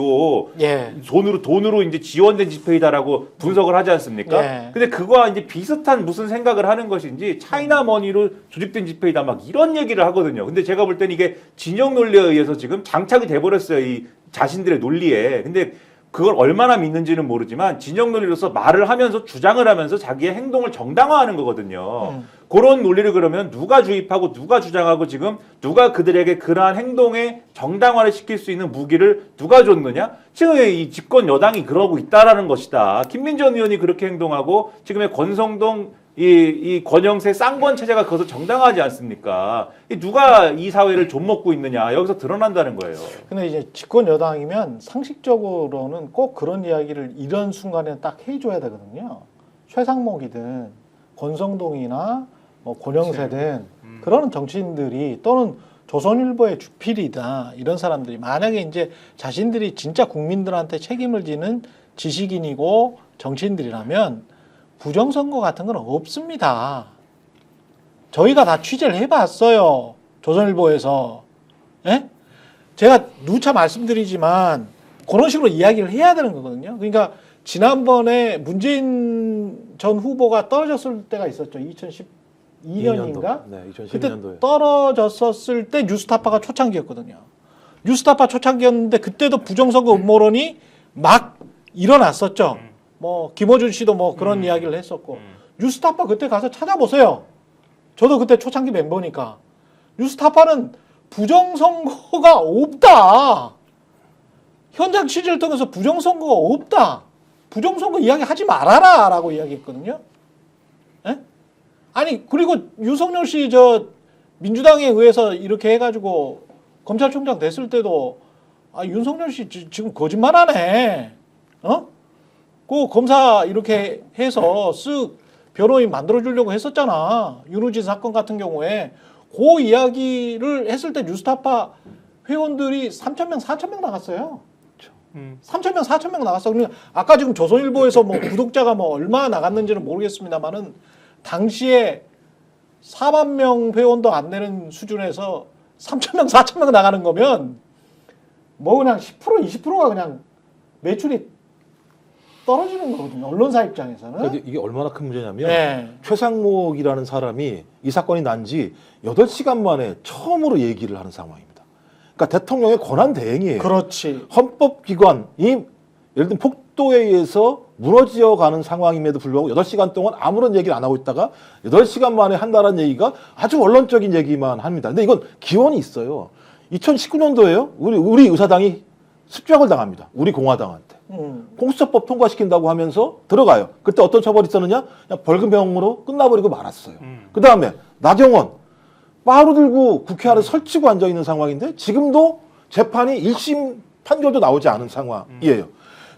예. 돈으로 이제 지원된 집회이다라고 분석을 하지 않습니까? 예. 근데 그거와 이제 비슷한 무슨 생각을 하는 것인지 차이나머니로 조직된 집회이다 막 이런 얘기를 하거든요. 근데 제가 볼 때는 이게 진영 논리에 의해서 지금 장착이 돼버렸어요. 이 자신들의 논리에. 근데 그걸 얼마나 믿는지는 모르지만 진영 논리로서 말을 하면서 주장을 하면서 자기의 행동을 정당화하는 거거든요. 그런 논리를 그러면 누가 주입하고 누가 주장하고 지금 누가 그들에게 그러한 행동에 정당화를 시킬 수 있는 무기를 누가 줬느냐? 지금 이 집권 여당이 그러고 있다라는 것이다. 김민전 의원이 그렇게 행동하고 지금의 권성동 이 권영세 쌍권 체제가 그것을 정당화하지 않습니까? 누가 이 사회를 좀먹고 있느냐 여기서 드러난다는 거예요. 근데 이제 집권 여당이면 상식적으로는 꼭 그런 이야기를 이런 순간에 딱 해줘야 되거든요. 최상목이든 권성동이나 뭐 권영세든 그런 정치인들이 또는 조선일보의 주필이다 이런 사람들이 만약에 이제 자신들이 진짜 국민들한테 책임을 지는 지식인이고 정치인들이라면 부정선거 같은 건 없습니다. 저희가 다 취재를 해봤어요. 조선일보에서. 예? 제가 누차 말씀드리지만 그런 식으로 이야기를 해야 되는 거거든요. 그러니까 지난번에 문재인 전 후보가 떨어졌을 때가 있었죠. 2012년인가? 네, 그때 2012년도에. 떨어졌었을 때 뉴스타파가 초창기였거든요. 뉴스타파 초창기였는데 그때도 부정선거 음모론이 막 일어났었죠. 뭐 김어준 씨도 뭐 그런 이야기를 했었고 뉴스타파 그때 가서 찾아보세요. 저도 그때 초창기 멤버니까 뉴스타파는 부정선거가 없다. 현장 취재를 통해서 부정선거가 없다. 부정선거 이야기 하지 말아라 라고 이야기했거든요. 에? 아니 그리고 윤석열 씨 저 민주당에 의해서 이렇게 해가지고 검찰총장 됐을 때도 윤석열 씨 지금 거짓말하네. 어? 그 검사 이렇게 해서 쓱 변호인 만들어주려고 했었잖아. 윤우진 사건 같은 경우에 그 이야기를 했을 때 뉴스타파 회원들이 3,000명, 4,000명 나갔어요. 3,000명, 4,000명 나갔어. 그러니까 아까 지금 조선일보에서 뭐 구독자가 뭐 얼마 나갔는지는 모르겠습니다만은 당시에 4만 명 회원도 안 되는 수준에서 3,000명, 4,000명 나가는 거면 뭐 그냥 10%, 20%가 그냥 매출이 떨어지는 거거든요. 언론사 입장에서는. 그러니까 이게 얼마나 큰 문제냐면 네. 최상목이라는 사람이 이 사건이 난 지 8시간 만에 처음으로 얘기를 하는 상황입니다. 그러니까 대통령의 권한 대행이에요. 그렇지. 헌법기관이 예를 들면 폭도에 의해서 무너져 가는 상황임에도 불구하고 8시간 동안 아무런 얘기를 안 하고 있다가 8시간 만에 한다는 얘기가 아주 원론적인 얘기만 합니다. 근데 이건 기원이 있어요. 2019년도에요. 우리 의사당이 습격을 당합니다. 우리 공화당한테. 공수처법 통과시킨다고 하면서 들어가요. 그때 어떤 처벌이 있었느냐? 그냥 벌금형으로 끝나버리고 말았어요. 그 다음에 나경원 바로 들고 국회 안에 설치고 앉아있는 상황인데 지금도 재판이 1심 판결도 나오지 않은 상황이에요.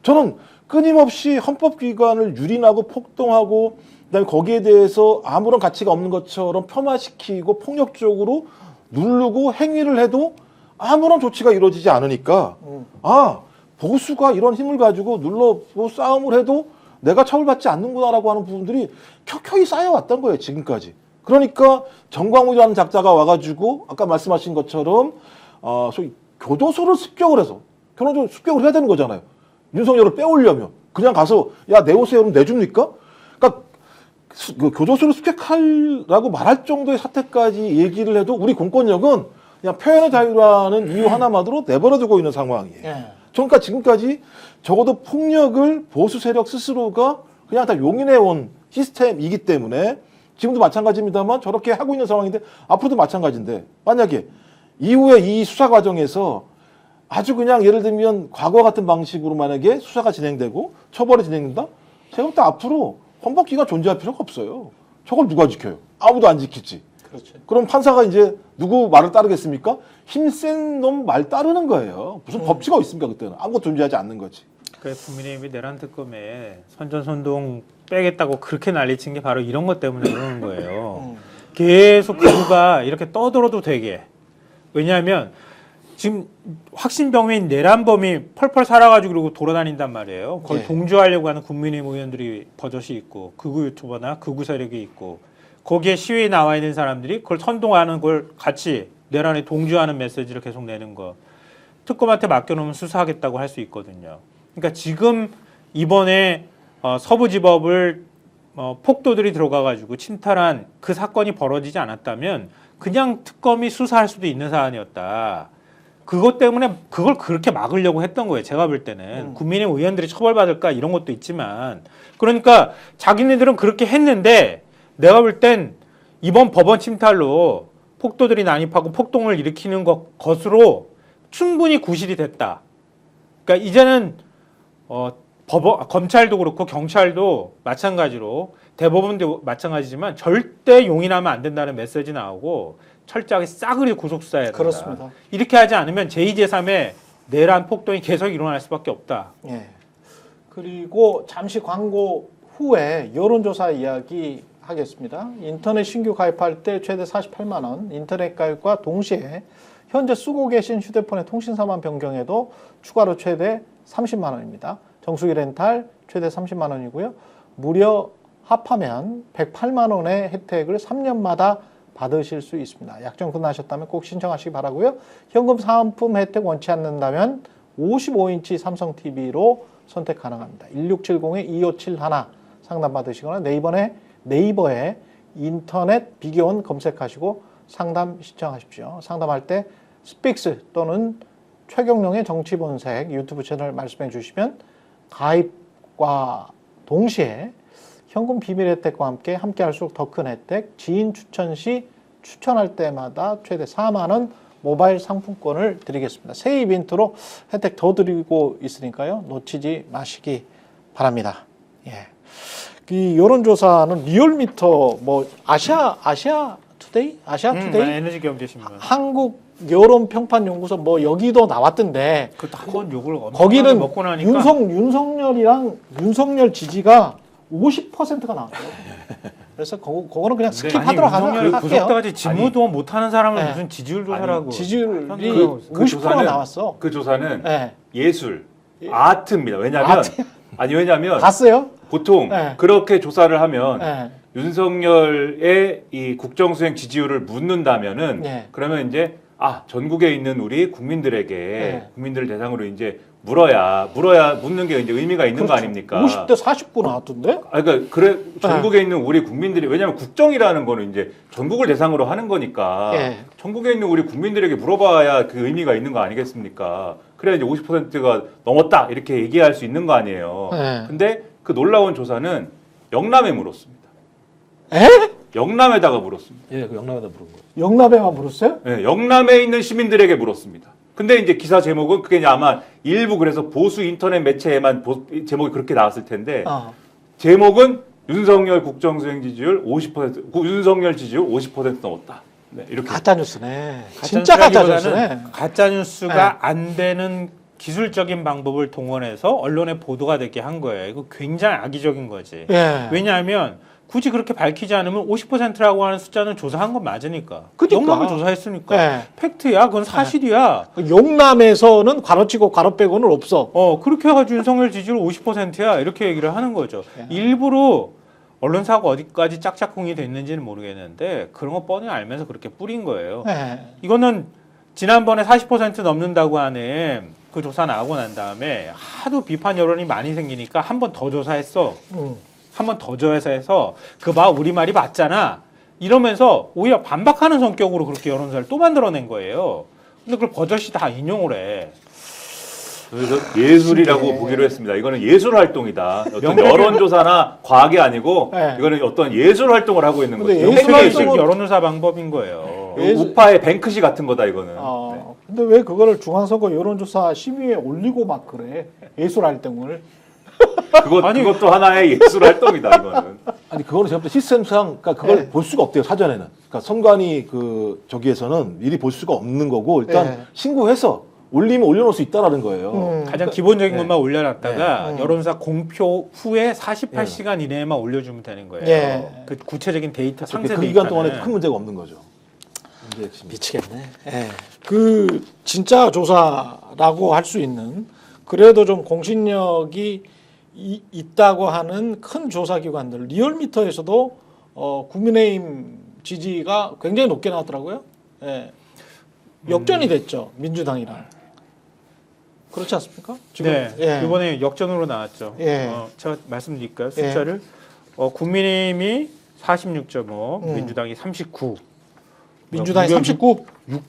저는 끊임없이 헌법기관을 유린하고 폭동하고 그다음에 거기에 대해서 아무런 가치가 없는 것처럼 폄하시키고 폭력적으로 누르고 행위를 해도 아무런 조치가 이루어지지 않으니까 보수가 이런 힘을 가지고 눌러고 싸움을 해도 내가 처벌받지 않는구나라고 하는 부분들이 켜켜이 쌓여왔던 거예요, 지금까지. 그러니까 정광훈이라는 작자가 와가지고 아까 말씀하신 것처럼 소위 교도소를 습격을 해서 결론적으로 습격을 해야 되는 거잖아요. 윤석열을 빼오려면 그냥 가서 야 내오세요 그럼 내줍니까? 그러니까 그 교도소를 습격하라고 말할 정도의 사태까지 얘기를 해도 우리 공권력은 그냥 표현의 자유라는 이유 하나만으로 내버려두고 있는 상황이에요. 그러니까 지금까지 적어도 폭력을 보수 세력 스스로가 그냥 다 용인해온 시스템이기 때문에 지금도 마찬가지입니다만 저렇게 하고 있는 상황인데 앞으로도 마찬가지인데 만약에 이후에 이 수사 과정에서 아주 그냥 예를 들면 과거와 같은 방식으로 만약에 수사가 진행되고 처벌이 진행된다? 제가 볼 때 앞으로 헌법기관 존재할 필요가 없어요. 저걸 누가 지켜요? 아무도 안 지키지. 그렇지. 그럼 판사가 이제 누구 말을 따르겠습니까? 힘센 놈 말 따르는 거예요. 무슨 법치가 있습니까 그때는. 아무것도 존재하지 않는 거지. 그 국민의힘이 내란 특검에 선전선동 빼겠다고 그렇게 난리친 게 바로 이런 것 때문에 그러는 거예요. 계속 그가 이렇게 떠들어도 되게. 왜냐하면 지금 확신병인 내란범이 펄펄 살아가지고 그러고 돌아다닌단 말이에요. 그걸 동조하려고 하는 국민의힘 의원들이 버젓이 있고 극우 유튜버나 극우 세력이 있고 거기에 시위에 나와 있는 사람들이 그걸 선동하는 걸 같이 내란에 동조하는 메시지를 계속 내는 거. 특검한테 맡겨놓으면 수사하겠다고 할 수 있거든요. 그러니까 지금 이번에 서부지법을 폭도들이 들어가가지고 침탈한 그 사건이 벌어지지 않았다면 그냥 특검이 수사할 수도 있는 사안이었다. 그것 때문에 그걸 그렇게 막으려고 했던 거예요. 제가 볼 때는. 국민의힘 의원들이 처벌받을까 이런 것도 있지만 그러니까 자기네들은 그렇게 했는데 내가 볼 땐 이번 법원 침탈로 폭도들이 난입하고 폭동을 일으키는 것으로 충분히 구실이 됐다. 그러니까 이제는 검찰도 그렇고 경찰도 마찬가지로 대법원도 마찬가지지만 절대 용인하면 안 된다는 메시지 나오고 철저하게 싸그리 구속수사해야 된다. 그렇습니다. 이렇게 하지 않으면 제2, 제3의 내란 폭동이 계속 일어날 수밖에 없다. 예. 그리고 잠시 광고 후에 여론조사 이야기 하겠습니다. 인터넷 신규 가입할 때 최대 48만 원, 인터넷 가입과 동시에 현재 쓰고 계신 휴대폰의 통신사만 변경해도 추가로 최대 30만 원입니다. 정수기 렌탈 최대 30만 원이고요. 무려 합하면 108만 원의 혜택을 3년마다 받으실 수 있습니다. 약정 끝나셨다면 꼭 신청하시기 바라고요. 현금 사은품 혜택 원치 않는다면 55인치 삼성 TV로 선택 가능합니다. 1670-2571 상담 받으시거나 네이버에 인터넷 비교원 검색하시고 상담 신청하십시오. 상담할 때 스픽스 또는 최경령의 정치본색 유튜브 채널 말씀해 주시면 가입과 동시에 현금 비밀 혜택과 함께 할수록 더 큰 혜택, 지인 추천 시 추천할 때마다 최대 4만 원 모바일 상품권을 드리겠습니다. 새 이벤트로 혜택 더 드리고 있으니까요. 놓치지 마시기 바랍니다. 예. 이 여론조사는 리얼미터 뭐 아시아 투데이? 에너지 경제신문. 한국 여론평판연구소 뭐 여기도 나왔던데 그것도 한번 욕을 엄청나게 거기는 먹고 나니까 윤석열 지지가 50%가 나왔어요. 그래서 그거는 그냥 스킵하도록 윤석열 할게요. 구속까지 직무도 못하는 사람을 네. 무슨 지지율 조사라고. 지지율이 그 50%가 나왔어. 그 조사는 네. 예술, 아트입니다. 왜냐하면 봤어요? 보통 네. 그렇게 조사를 하면 네. 윤석열의 이 국정수행 지지율을 묻는다면은 네. 그러면 이제 전국에 있는 우리 국민들에게 네. 국민들을 대상으로 이제 물어야 묻는 게 이제 의미가 있는 거 아닙니까? 50대 49 나왔던데? 그래 전국에 있는 우리 국민들이 왜냐하면 국정이라는 거는 이제 전국을 대상으로 하는 거니까 예. 전국에 있는 우리 국민들에게 물어봐야 그 의미가 있는 거 아니겠습니까? 그래야 이제 50%가 넘었다 이렇게 얘기할 수 있는 거 아니에요. 예. 근데 그 놀라운 조사는 영남에 물었습니다. 에? 영남에다가 물었습니다. 예, 그 영남에다 물은 거예요. 영남에만 물었어요? 네, 영남에 있는 시민들에게 물었습니다. 근데 이제 기사 제목은 그게 이제 아마 일부 그래서 보수 인터넷 매체에만 제목이 그렇게 나왔을 텐데 제목은 윤석열 국정수행 지지율 50%, 윤석열 지지율 50% 넘었다. 네, 이렇게. 가짜 뉴스네. 진짜 가짜 뉴스네. 가짜 뉴스가 안 되는 기술적인 방법을 동원해서 언론에 보도가 되게 한 거예요. 이거 굉장히 악의적인 거지. 예. 왜냐하면 굳이 그렇게 밝히지 않으면 50%라고 하는 숫자는 조사한 건 맞으니까. 그러니까. 영남을 조사했으니까. 예. 팩트야. 그건 사실이야. 영남에서는 괄호치고 괄호 빼고는 없어. 그렇게 해가지고 윤석열 지지율 50%야. 이렇게 얘기를 하는 거죠. 예. 일부러 언론사가 어디까지 짝짝꿍이 됐는지는 모르겠는데 그런 거 뻔히 알면서 그렇게 뿌린 거예요. 예. 이거는 지난번에 40% 넘는다고 하는 그 조사 나오고 난 다음에 하도 비판 여론이 많이 생기니까 한 번 더 조사했어. 한 번 더 조사해서 그 봐 우리 말이 맞잖아. 이러면서 오히려 반박하는 성격으로 그렇게 여론사를 또 만들어낸 거예요. 근데 그걸 버젓이 다 인용을 해. 그래서 예술이라고 보기로 했습니다. 이거는 예술 활동이다. 어떤 여론조사나 과학이 아니고 네. 이거는 어떤 예술 활동을 하고 있는 거죠. 근데 세계식 활동은- 여론조사 방법인 거예요. 우파의 뱅크시 같은 거다 이거는. 네. 근데 왜 그거를 중앙선거 여론조사 심의에 올리고 막 그래? 예술 활동을. 그것도 하나의 예술 활동이다 이거는. 아니 그거는 제가 볼 때 시스템상 그러니까 그걸 네. 볼 수가 없대요 사전에는. 그러니까 선관위 그 저기에서는 미리 볼 수가 없는 거고 일단 네. 신고해서 올리면 올려놓을 수 있다라는 거예요. 가장 기본적인 네. 것만 올려놨다가 네. 여론조사 공표 후에 48시간 이내에만 올려주면 되는 거예요. 예. 그 구체적인 데이터 상세 그 데이터는. 기간 동안에 큰 문제가 없는 거죠. 문제 핵심이. 미치겠네. 예. 그 진짜 조사라고 할 수 있는 그래도 좀 공신력이 있다고 하는 큰 조사 기관들 리얼미터에서도 국민의힘 지지가 굉장히 높게 나왔더라고요. 예. 역전이 됐죠 민주당이랑. 그렇지 않습니까? 지금 네, 예. 이번에 역전으로 나왔죠. 예. 제가 말씀드릴까요? 숫자를 국민의힘이 46.5, 민주당이 39. 민주당이 39.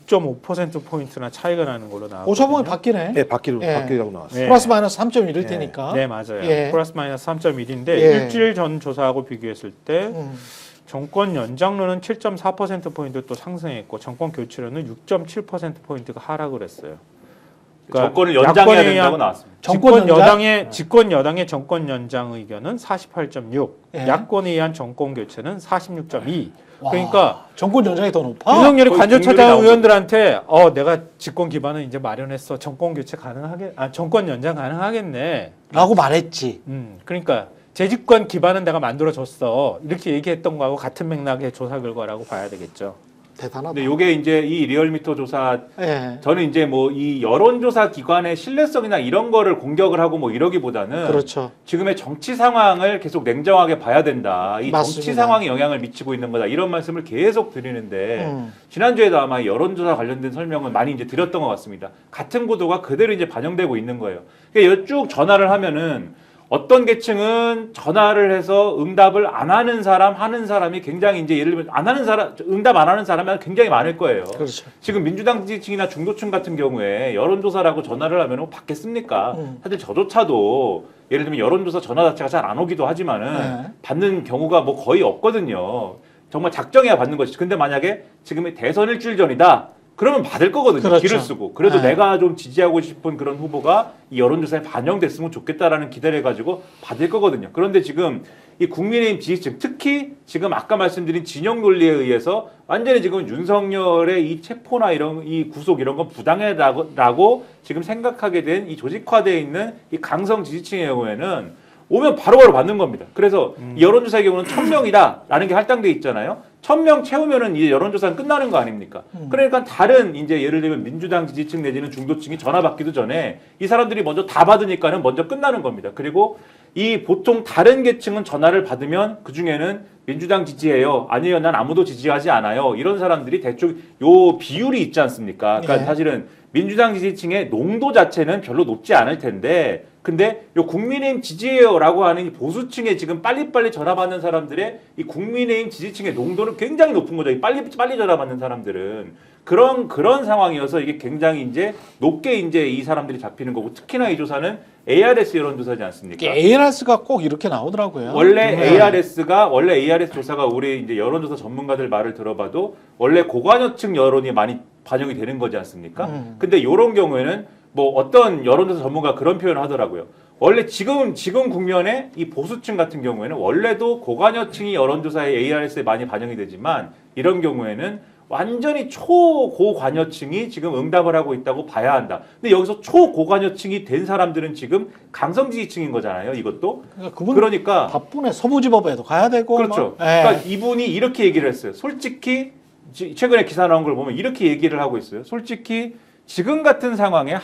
6.5% 포인트나 차이가 나는 걸로 나왔거든요. 오차범위 바뀌네. 네, 예. 바뀌라고 나왔어요. 네. 플러스 마이너스 3.1일 테니까. 네, 맞아요. 예. 플러스 마이너스 3.1인데 예. 일주일 전 조사하고 비교했을 때 정권 연장률은 7.4% 포인트 또 상승했고 정권 교체율은 6.7% 포인트가 하락을 했어요. 정권을 연장해야 야권에 된다고 의한 나왔습니다. 집권 여당의 정권 연장 의견은 48.6, 예. 야권에 의한 정권 교체는 46.2. 와, 그러니까 정권 연장이 더 높아. 윤석열이 거의 관저 국민이 찾아온 나오죠. 의원들한테 내가 집권 기반을 이제 마련했어. 정권 교체 정권 연장 가능하겠네. 라고 말했지. 그러니까 재집권 기반은 내가 만들어줬어. 이렇게 얘기했던 거하고 같은 맥락의 조사 결과라고 봐야 되겠죠. 대단하다. 근데 요게 이제 이 리얼미터 조사 예. 저는 이제 뭐 이 여론조사 기관의 신뢰성이나 이런 거를 공격을 하고 뭐 이러기보다는 그렇죠. 지금의 정치 상황을 계속 냉정하게 봐야 된다. 이 정치 맞습니다. 상황이 영향을 미치고 있는 거다. 이런 말씀을 계속 드리는데 음. 지난주에도 아마 여론조사 관련된 설명은 많이 이제 드렸던 것 같습니다. 같은 구도가 그대로 이제 반영되고 있는 거예요. 그러니까 쭉 전화를 하면은 어떤 계층은 전화를 해서 응답을 안 하는 사람, 하는 사람이 굉장히 이제 예를 들면 안 하는 사람, 응답 안 하는 사람이 굉장히 많을 거예요. 그렇죠. 지금 민주당 지지층이나 중도층 같은 경우에 여론조사라고 전화를 하면 뭐 받겠습니까? 사실 저조차도 예를 들면 여론조사 전화 자체가 잘 안 오기도 하지만은 네. 받는 경우가 뭐 거의 없거든요. 정말 작정해야 받는 것이지. 근데 만약에 지금이 대선 일주일 전이다. 그러면 받을 거거든요. 그렇죠. 기를 쓰고. 그래도 네. 내가 좀 지지하고 싶은 그런 후보가 이 여론조사에 반영됐으면 좋겠다라는 기대를 가지고 받을 거거든요. 그런데 지금 이 국민의힘 지지층, 특히 지금 아까 말씀드린 진영 논리에 의해서 완전히 지금 윤석열의 이 체포나 이런 이 구속 이런 건 부당하다고 지금 생각하게 된 이 조직화되어 있는 이 강성 지지층의 경우에는 오면 바로바로 받는 겁니다. 그래서 이 여론조사의 경우는 1000명이다라는 게 할당돼 있잖아요. 1000명 채우면은 이제 여론조사는 끝나는 거 아닙니까? 그러니까 다른 이제 예를 들면 민주당 지지층 내지는 중도층이 전화 받기도 전에 이 사람들이 먼저 다 받으니까는 먼저 끝나는 겁니다. 그리고 이 보통 다른 계층은 전화를 받으면 그 중에는 민주당 지지해요. 아니요, 난 아무도 지지하지 않아요. 이런 사람들이 대충 요 비율이 있지 않습니까? 그러니까 네. 사실은 민주당 지지층의 농도 자체는 별로 높지 않을 텐데, 근데 요 국민의힘 지지해요라고 하는 이 보수층에 지금 빨리빨리 전화 받는 사람들의 이 국민의힘 지지층의 농도는 굉장히 높은 거죠. 이 빨리 전화 받는 사람들은 그런 상황이어서 이게 굉장히 이제 높게 이제 이 사람들이 잡히는 거고, 특히나 이 조사는 ARS 여론조사지 않습니까? ARS가 꼭 이렇게 나오더라고요. 원래 네. ARS 조사가 우리 이제 여론조사 전문가들 말을 들어봐도 원래 고관여층 여론이 많이 반영이 되는 거지 않습니까? 근데 이런 경우에는 뭐 어떤 여론조사 전문가 그런 표현을 하더라고요. 원래 지금 국면에 이 보수층 같은 경우에는 원래도 고관여층이 여론조사에 ARS에 많이 반영이 되지만 이런 경우에는 완전히 초고관여층이 지금 응답을 하고 있다고 봐야 한다. 근데 여기서 초고관여층이 된 사람들은 지금 강성 지지층인 거잖아요. 이것도. 그러니까 바쁘네. 서부지법에도 가야 되고. 그렇죠. 뭐. 예. 그러니까 이분이 이렇게 얘기를 했어요. 솔직히 최근에 기사 나온 걸 보면 이렇게 얘기를 하고 있어요. 솔직히 지금 같은 상황에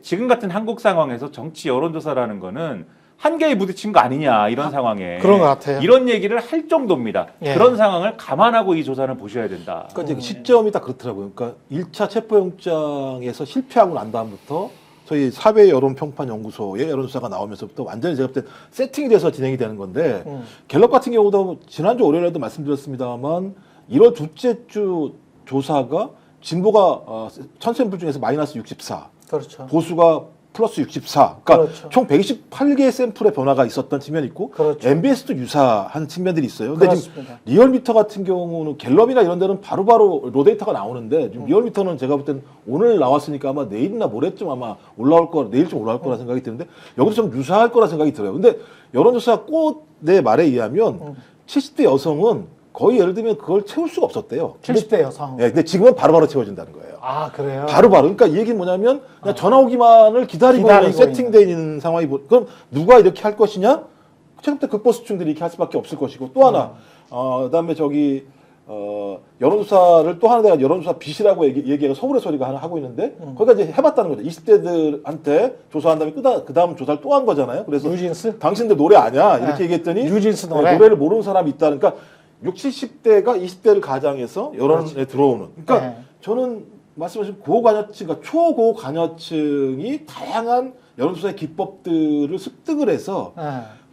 지금 같은 한국 상황에서 정치 여론조사라는 거는 한계에 부딪힌 거 아니냐 이런 상황에 그런 것 같아요. 이런 얘기를 할 정도입니다. 예. 그런 상황을 감안하고 이 조사를 보셔야 된다. 그러니까 이제 시점이 딱 그렇더라고요. 그러니까 1차 체포영장에서 실패하고 난 다음부터 저희 사회 여론평판연구소의 여론조사가 나오면서부터 완전히 제가 볼 때 세팅이 돼서 진행이 되는 건데 갤럽 같은 경우도 지난주 월요일에도 말씀드렸습니다만 1월 둘째 주 조사가 진보가 1000샘플 중에서 마이너스 64, 그렇죠. 보수가 플러스 64. 그러니까 그렇죠. 총 128개의 샘플의 변화가 있었던 측면이 있고 그렇죠. MBS도 유사한 측면들이 있어요. 근데 지금 그렇습니다. 리얼미터 같은 경우는 갤럽이나 이런 데는 바로바로 로데이터가 나오는데 지금 리얼미터는 제가 볼 땐 오늘 나왔으니까 아마 내일이나 모레쯤 아마 올라올 거, 내일쯤 올라올 거라 생각이 드는데 여기도 좀 유사할 거라 생각이 들어요. 근데 여론조사 꽃내 말에 의하면 70대 여성은 거의 예를 들면 그걸 채울 수가 없었대요. 70대 여성. 예, 근데 지금은 바로바로 채워진다는 거예요. 아, 그래요? 바로바로. 그러니까 이 얘기는 뭐냐면 그냥 전화 오기만을 기다리고 있는 세팅되어 있는 상황이 그럼 누가 이렇게 할 것이냐? 최근때 극보수층들이 이렇게 할 수밖에 없을 것이고 또 하나 그다음에 저기 여론조사를 또 하나 내가 여론조사 빚이라고 얘기해서 서울의 소리가 하나 하고 있는데 거기가 이제 해봤다는 거죠. 20대들한테 조사한 다음에 그 다음 조사를 또 한 거잖아요. 그래서 뉴진스? 당신들 노래 아냐 이렇게 네. 얘기했더니 뉴진스 노래? 노래를 모르는 사람이 있다. 그러니까 60, 70대가 20대를 가장해서 여론에 들어오는. 그러니까 네. 저는 말씀하신 고관여층, 그러니까 초고관여층이 다양한 여론조사의 기법들을 습득을 해서 네.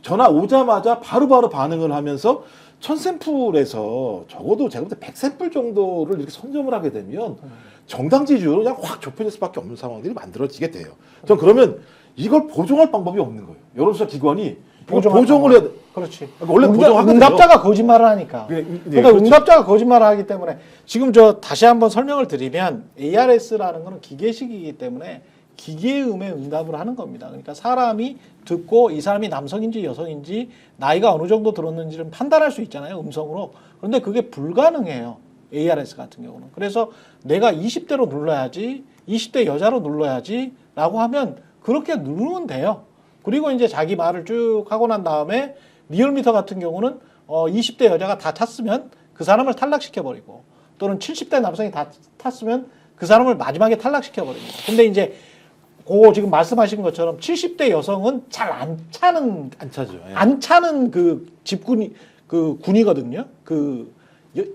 전화 오자마자 바로바로 반응을 하면서 1000샘플에서 적어도 제가 볼 때 100샘플 정도를 이렇게 선점을 하게 되면 정당 지지율은 그냥 확 좁혀질 수밖에 없는 상황들이 만들어지게 돼요. 전 그러면 이걸 보정할 방법이 없는 거예요. 여론조사 기관이 보정을 해야 돼. 그렇지. 그러니까 원래 보정하거든요. 응답자가 거짓말을 하니까. 그러니까 그렇죠. 응답자가 거짓말을 하기 때문에 지금 저 다시 한번 설명을 드리면 ARS라는 거는 기계식이기 때문에 기계의 음에 응답을 하는 겁니다. 그러니까 사람이 듣고 이 사람이 남성인지 여성인지 나이가 어느 정도 들었는지를 판단할 수 있잖아요. 음성으로. 그런데 그게 불가능해요. ARS 같은 경우는. 그래서 내가 20대로 눌러야지 20대 여자로 눌러야지 라고 하면 그렇게 누르면 돼요. 그리고 이제 자기 말을 쭉 하고 난 다음에 리얼미터 같은 경우는 20대 여자가 다 찼으면 그 사람을 탈락시켜버리고 또는 70대 남성이 다 탔으면 그 사람을 마지막에 탈락시켜 버립니다. 근데 이제 그 지금 말씀하신 것처럼 70대 여성은 잘 안 차는 안 차죠. 예. 안 차는 그 집군이 그 군이거든요. 그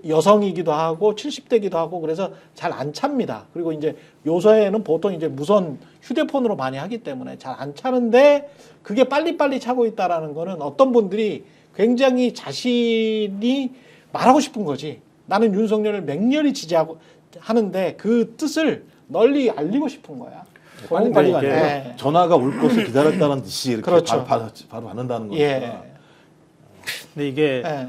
여성이기도 하고 70대기도 하고 그래서 잘 안 찹니다. 그리고 이제 요새는 보통 이제 무선 휴대폰으로 많이 하기 때문에 잘 안 차는데 그게 빨리빨리 차고 있다라는 거는 어떤 분들이 굉장히 자신이 말하고 싶은 거지. 나는 윤석열을 맹렬히 지지하고 하는데 그 뜻을 널리 알리고 싶은 거야. 빨리빨리가 이게- 아니라 예. 전화가 올 것을 기다렸다는 듯이 이렇게 그렇죠. 바로 받는다는 거니까. 예. 근데 이게 예.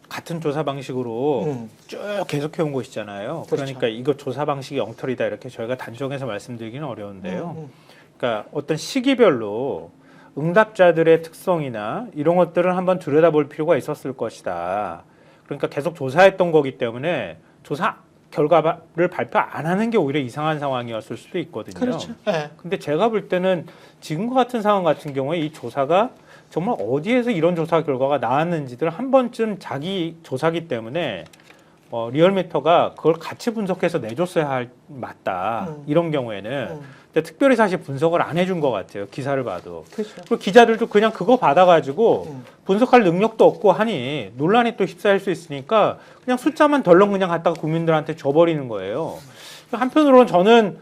같은 조사 방식으로 쭉 계속해 온 것이잖아요. 그렇죠. 그러니까 이거 조사 방식이 엉터리다 이렇게 저희가 단정해서 말씀드리기는 어려운데요. 그러니까 어떤 시기별로 응답자들의 특성이나 이런 것들을 한번 들여다볼 필요가 있었을 것이다. 그러니까 계속 조사했던 거기 때문에 조사 결과를 발표 안 하는 게 오히려 이상한 상황이었을 수도 있거든요. 그렇죠. 예. 근데 제가 볼 때는 지금과 같은 상황 같은 경우에 이 조사가 정말 어디에서 이런 조사 결과가 나왔는지를 한 번쯤 자기 조사기 때문에 리얼미터가 그걸 같이 분석해서 내줬어야 할 맞다. 이런 경우에는 근데 특별히 사실 분석을 안 해준 것 같아요. 기사를 봐도. 그렇죠. 그리고 기자들도 그냥 그거 받아가지고 분석할 능력도 없고 하니 논란이 또 휩싸일 수 있으니까 그냥 숫자만 덜렁 그냥 갖다가 국민들한테 줘버리는 거예요. 한편으로는 저는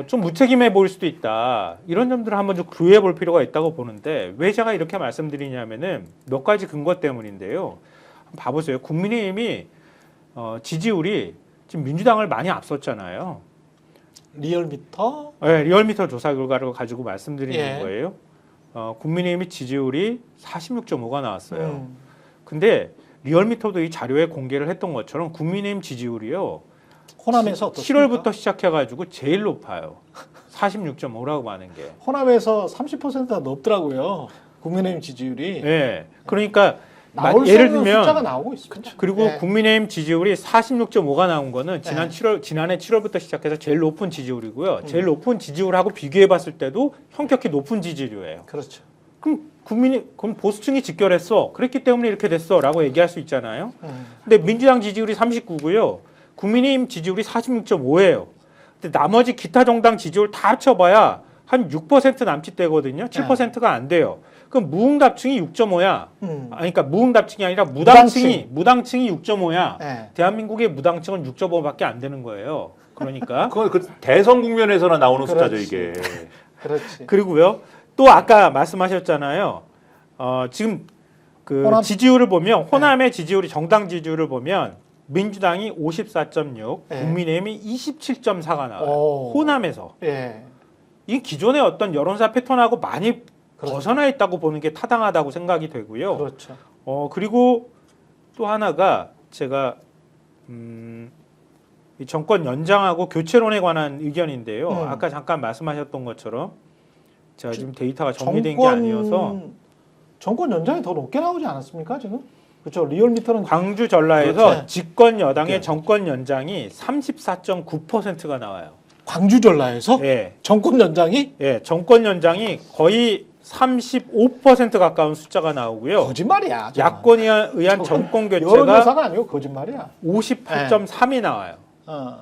좀 무책임해 보일 수도 있다. 이런 점들을 한번 좀 규해볼 필요가 있다고 보는데 왜 제가 이렇게 말씀드리냐면은 몇 가지 근거 때문인데요. 한번 봐보세요. 국민의힘이 지지율이 지금 민주당을 많이 앞섰잖아요. 리얼미터 네, 리얼미터 조사 결과를 가지고 말씀드리는 예. 거예요. 국민의힘이 지지율이 46.5가 나왔어요. 음. 근데 리얼미터도 이 자료에 공개를 했던 것처럼 국민의힘 지지율이요. 호남에서 어떻습니까? 7월부터 시작해가지고 제일 높아요. 46.5라고 하는 게. 호남에서 30%가 넘더라고요. 국민의힘 지지율이. 예. 그러니까 나올 수 예를 있는 들면 숫자가 나오고 있습니다. 그리고 예. 국민의힘 지지율이 46.5가 나온 거는 네. 지난해 7월부터 시작해서 제일 높은 지지율이고요. 제일 높은 지지율하고 비교해 봤을 때도 현격히 높은 지지율이에요. 그렇죠. 그럼 보수층이 직결했어. 그랬기 때문에 이렇게 됐어라고 얘기할 수 있잖아요. 음. 근데 민주당 지지율이 39고요. 국민의힘 지지율이 46.5예요. 근데 나머지 기타 정당 지지율 다 합쳐봐야 한 6% 남짓되거든요. 7%가 안 돼요. 그럼 무응답층이 6.5야. 그러니까 무응답층이 아니라 무당층이 6.5야. 예. 대한민국의 무당층은 6.5밖에 안 되는 거예요. 그러니까 그건 그 대선 국면에서나 나오는 숫자죠 그렇지. 이게. 그렇지. 그리고요. 또 아까 말씀하셨잖아요. 지금 그 호남? 지지율을 보면 호남의 지지율이 정당 지지율을 보면 민주당이 54.6, 네. 국민의힘이 27.4가 나와요. 오. 호남에서. 예. 이 기존의 어떤 여론사 패턴하고 많이 그렇죠. 벗어나 있다고 보는 게 타당하다고 생각이 되고요. 그렇죠. 그리고 또 하나가 제가 이 정권 연장하고 교체론에 관한 의견인데요. 아까 잠깐 말씀하셨던 것처럼 제가 지금 데이터가 정리된 게 아니어서 정권 연장이 더 높게 나오지 않았습니까 지금? 그렇죠. 리얼미터는 광주 전라에서 그렇죠. 집권 여당의 네. 정권 연장이 34.9%가 나와요. 광주 전라에서 예, 정권 연장이 예, 정권 연장이 거의 35% 가까운 숫자가 나오고요. 거짓말이야. 저건. 야권에 의한 정권 교체가 여론조사가 아니고 거짓말이야. 58.3이 나와요. 어.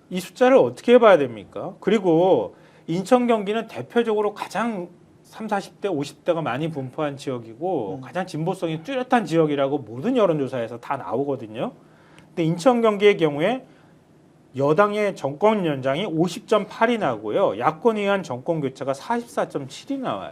이 숫자를 어떻게 봐야 됩니까? 그리고 인천 경기는 대표적으로 가장 30, 40대, 50대가 많이 분포한 지역이고 가장 진보성이 뚜렷한 지역이라고 모든 여론조사에서 다 나오거든요. 근데 인천 경기의 경우에 여당의 정권 연장이 50.8이 나고요. 야권에 의한 정권 교체가 44.7이 나와요.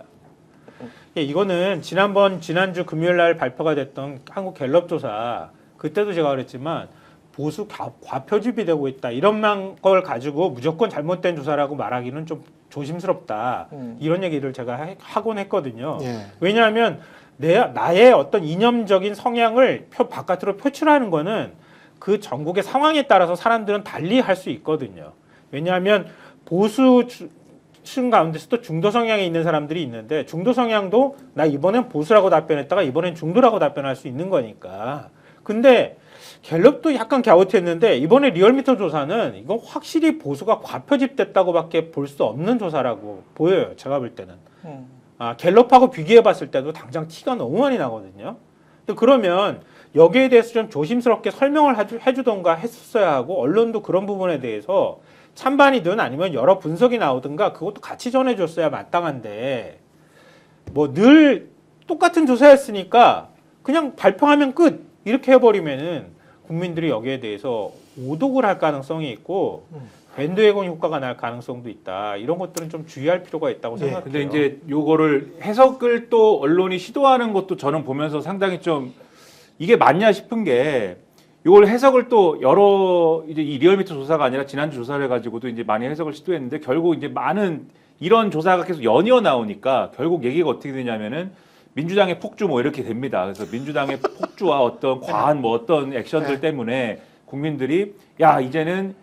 예, 이거는 지난주 금요일 날 발표가 됐던 한국 갤럽 조사 그때도 제가 그랬지만 보수 과표집이 되고 있다. 이런 걸 가지고 무조건 잘못된 조사라고 말하기는 좀 조심스럽다. 이런 얘기를 제가 하곤 했거든요. 예. 왜냐하면 나의 어떤 이념적인 성향을 바깥으로 표출하는 거는 그 전국의 상황에 따라서 사람들은 달리 할 수 있거든요. 왜냐하면 보수층 가운데서도 중도 성향에 있는 사람들이 있는데 중도 성향도 나 이번엔 보수라고 답변했다가 이번엔 중도라고 답변할 수 있는 거니까. 근데 갤럽도 약간 갸우트했는데 이번에 리얼미터 조사는 이건 확실히 보수가 과표집됐다고밖에 볼 수 없는 조사라고 보여요. 제가 볼 때는. 갤럽하고 비교해봤을 때도 당장 티가 너무 많이 나거든요. 근데 그러면 여기에 대해서 좀 조심스럽게 설명을 해주던가 했었어야 하고 언론도 그런 부분에 대해서 찬반이든 아니면 여러 분석이 나오든가 그것도 같이 전해줬어야 마땅한데 뭐 늘 똑같은 조사였으니까 그냥 발표하면 끝 이렇게 해버리면은 국민들이 여기에 대해서 오독을 할 가능성이 있고 밴드웨건 효과가 날 가능성도 있다. 이런 것들은 좀 주의할 필요가 있다고 예. 생각해요. 근데 이제 요거를 해석을 또 언론이 시도하는 것도 저는 보면서 상당히 좀 이게 맞냐 싶은 게 이걸 해석을 또 여러 이제 이 리얼미터 조사가 아니라 지난주 조사를 해가지고도 이제 많이 해석을 시도했는데 결국 이제 많은 이런 조사가 계속 연이어 나오니까 결국 얘기가 어떻게 되냐면은 민주당의 폭주 뭐 이렇게 됩니다. 그래서 민주당의 폭주와 어떤 과한 뭐 어떤 액션들 때문에 국민들이 야 이제는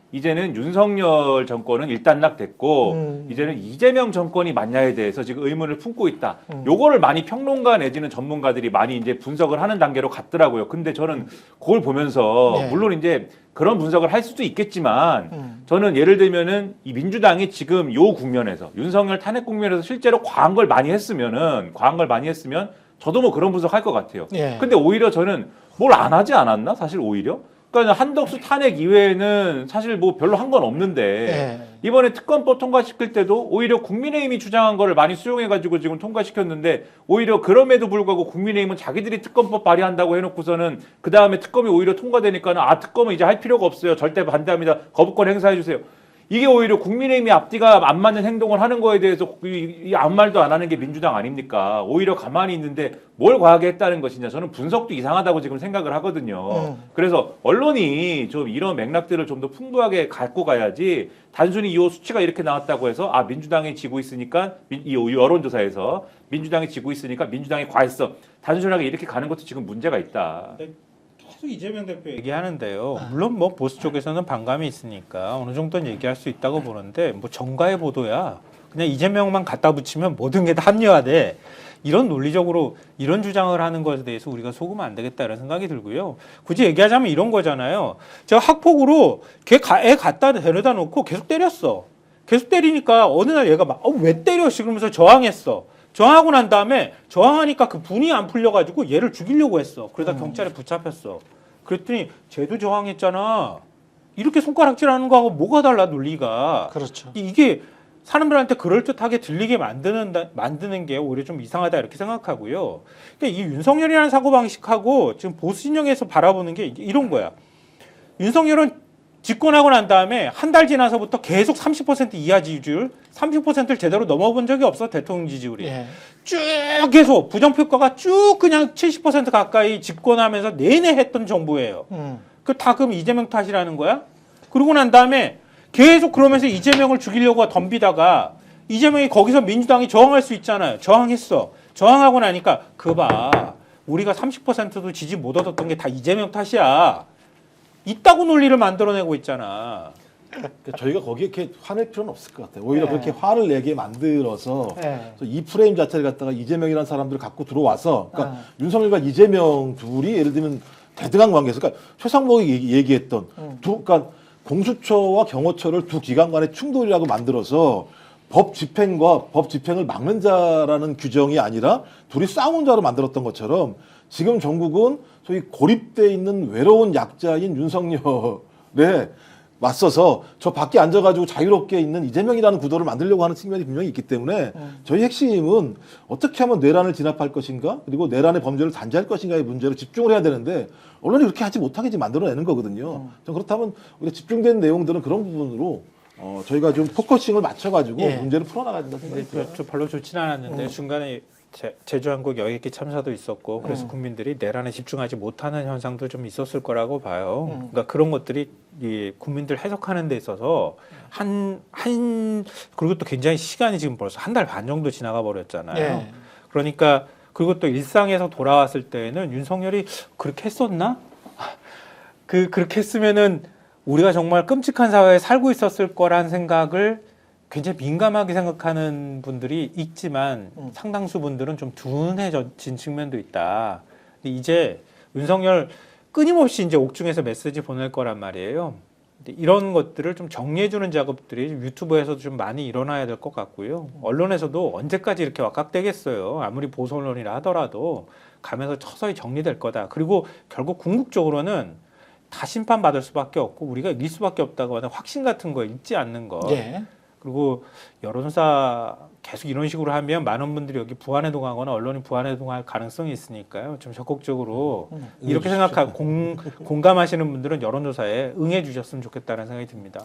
윤석열 정권은 일단락됐고 이제는 이재명 정권이 맞냐에 대해서 지금 의문을 품고 있다. 요거를 많이 평론가 내지는 전문가들이 많이 이제 분석을 하는 단계로 갔더라고요. 근데 저는 그걸 보면서 네. 물론 이제 그런 분석을 할 수도 있겠지만 저는 예를 들면은 이 민주당이 지금 요 국면에서 윤석열 탄핵 국면에서 실제로 과한 걸 많이 했으면 저도 뭐 그런 분석할 것 같아요. 예. 근데 오히려 저는 뭘 안 하지 않았나? 사실 오히려. 그러니까 한덕수 탄핵 이외에는 사실 뭐 별로 한 건 없는데 예. 이번에 특검법 통과시킬 때도 오히려 국민의힘이 주장한 거를 많이 수용해가지고 지금 통과시켰는데 오히려 그럼에도 불구하고 국민의힘은 자기들이 특검법 발의한다고 해놓고서는 그 다음에 특검이 오히려 통과되니까는 아 특검은 이제 할 필요가 없어요. 절대 반대합니다. 거부권 행사해주세요. 이게 오히려 국민의힘이 앞뒤가 안 맞는 행동을 하는 거에 대해서 아무 말도 안 하는 게 민주당 아닙니까? 오히려 가만히 있는데 뭘 과하게 했다는 것이냐. 저는 분석도 이상하다고 지금 생각을 하거든요. 그래서 언론이 좀 이런 맥락들을 좀 더 풍부하게 갖고 가야지 단순히 이 수치가 이렇게 나왔다고 해서 아 민주당이 지고 있으니까 이 여론조사에서 민주당이 지고 있으니까 민주당이 과했어. 단순하게 이렇게 가는 것도 지금 문제가 있다. 계속 이재명 대표 얘기하는데요. 물론 뭐 보수 쪽에서는 반감이 있으니까 어느 정도는 얘기할 수 있다고 보는데 뭐 정가의 보도야. 그냥 이재명만 갖다 붙이면 모든 게 다 합리화돼. 이런 논리적으로 이런 주장을 하는 것에 대해서 우리가 속으면 안 되겠다 이런 생각이 들고요. 굳이 얘기하자면 이런 거잖아요. 제가 학폭으로 애 갖다 데려다 놓고 계속 때렸어. 계속 때리니까 어느 날 얘가 막 왜 때려? 그러면서 저항했어. 저항하고 난 다음에 저항하니까 그 분이 안 풀려가지고 얘를 죽이려고 했어. 그러다 경찰에 붙잡혔어. 그랬더니 쟤도 저항했잖아. 이렇게 손가락질하는 거하고 뭐가 달라 논리가. 그렇죠. 이게 사람들한테 그럴듯하게 들리게 만드는 게 오히려 좀 이상하다 이렇게 생각하고요. 그러니까 이 윤석열이라는 사고방식하고 지금 보수 진영에서 바라보는 게 이런 거야. 윤석열은 집권하고 난 다음에 한 달 지나서부터 계속 30% 이하 지지율, 30%를 제대로 넘어본 적이 없어 대통령 지지율이. 예. 쭉 계속 부정평가가 쭉 그냥 70% 가까이 집권하면서 내내 했던 정부예요. 그 다 그럼 이재명 탓이라는 거야? 그러고 난 다음에 계속 그러면서 이재명을 죽이려고 덤비다가 이재명이 거기서 민주당이 저항할 수 있잖아요. 저항했어. 저항하고 나니까 그봐 우리가 30%도 지지 못 얻었던 게 다 이재명 탓이야. 있다고 논리를 만들어내고 있잖아. 그러니까 저희가 거기에 이렇게 화낼 필요는 없을 것 같아요. 오히려 네. 그렇게 화를 내게 만들어서 예. 이 프레임 자체를 갖다가 이재명이라는 사람들을 갖고 들어와서 그러니까 윤석열과 이재명 둘이 예를 들면 대등한 관계에서 그러니까 최상목이 얘기했던 그러니까 공수처와 경호처를 두 기관 간의 충돌이라고 만들어서 법 집행을 막는 자라는 규정이 아니라 둘이 싸운 자로 만들었던 것처럼 지금 전국은 소위 고립돼 있는 외로운 약자인 윤석열에 맞서서 저 밖에 앉아가지고 자유롭게 있는 이재명이라는 구도를 만들려고 하는 측면이 분명히 있기 때문에 저희 핵심은 어떻게 하면 내란을 진압할 것인가 그리고 내란의 범죄를 단죄할 것인가의 문제로 집중을 해야 되는데 언론이 그렇게 하지 못하게 지금 만들어내는 거거든요. 그렇다면 우리가 집중된 내용들은 그런 부분으로 저희가 좀 포커싱을 맞춰가지고 예. 문제를 풀어나가야 된다 생각이 들어요. 별로 좋지는 않았는데 중간에 제주한국 여객기 참사도 있었고 그래서 국민들이 내란에 집중하지 못하는 현상도 좀 있었을 거라고 봐요. 그러니까 그런 것들이 이 국민들 해석하는 데 있어서 그리고 또 굉장히 시간이 지금 벌써 한 달 반 정도 지나가 버렸잖아요. 예. 그러니까 그리고 또 일상에서 돌아왔을 때는 윤석열이 그렇게 했었나? 그렇게 했으면은 우리가 정말 끔찍한 사회에 살고 있었을 거란 생각을 굉장히 민감하게 생각하는 분들이 있지만 상당수 분들은 좀 둔해진 측면도 있다. 근데 이제 윤석열 끊임없이 이제 옥중에서 메시지 보낼 거란 말이에요. 근데 이런 것들을 좀 정리해주는 작업들이 유튜브에서도 좀 많이 일어나야 될 것 같고요. 언론에서도 언제까지 이렇게 왁각되겠어요. 아무리 보수 언론이라 하더라도 가면서 서서히 정리될 거다. 그리고 결국 궁극적으로는 다 심판받을 수밖에 없고 우리가 이길 수밖에 없다고 하는 확신 같은 거 잊지 않는 거. 예. 그리고 여론조사 계속 이런 식으로 하면 많은 분들이 여기 부안해동하거나 언론이 부안해동할 가능성이 있으니까요. 좀 적극적으로 이렇게 생각하고 공감하시는 분들은 여론조사에 응해 주셨으면 좋겠다는 생각이 듭니다.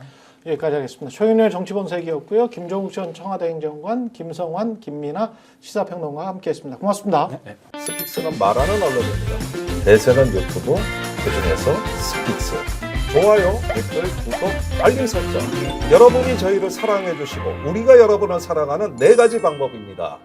여기까지 하겠습니다. 최윤열 정치본색이었고요. 김종욱 전 청와대 행정관, 김성환, 김민아 시사평론가와 함께했습니다. 고맙습니다. 스픽스는 말하는 언론입니다. 대세는 유튜브, 그중에서 스픽스. 좋아요, 댓글, 구독, 알림 설정. 여러분이 저희를 사랑해 주시고 우리가 여러분을 사랑하는 4가지 방법입니다.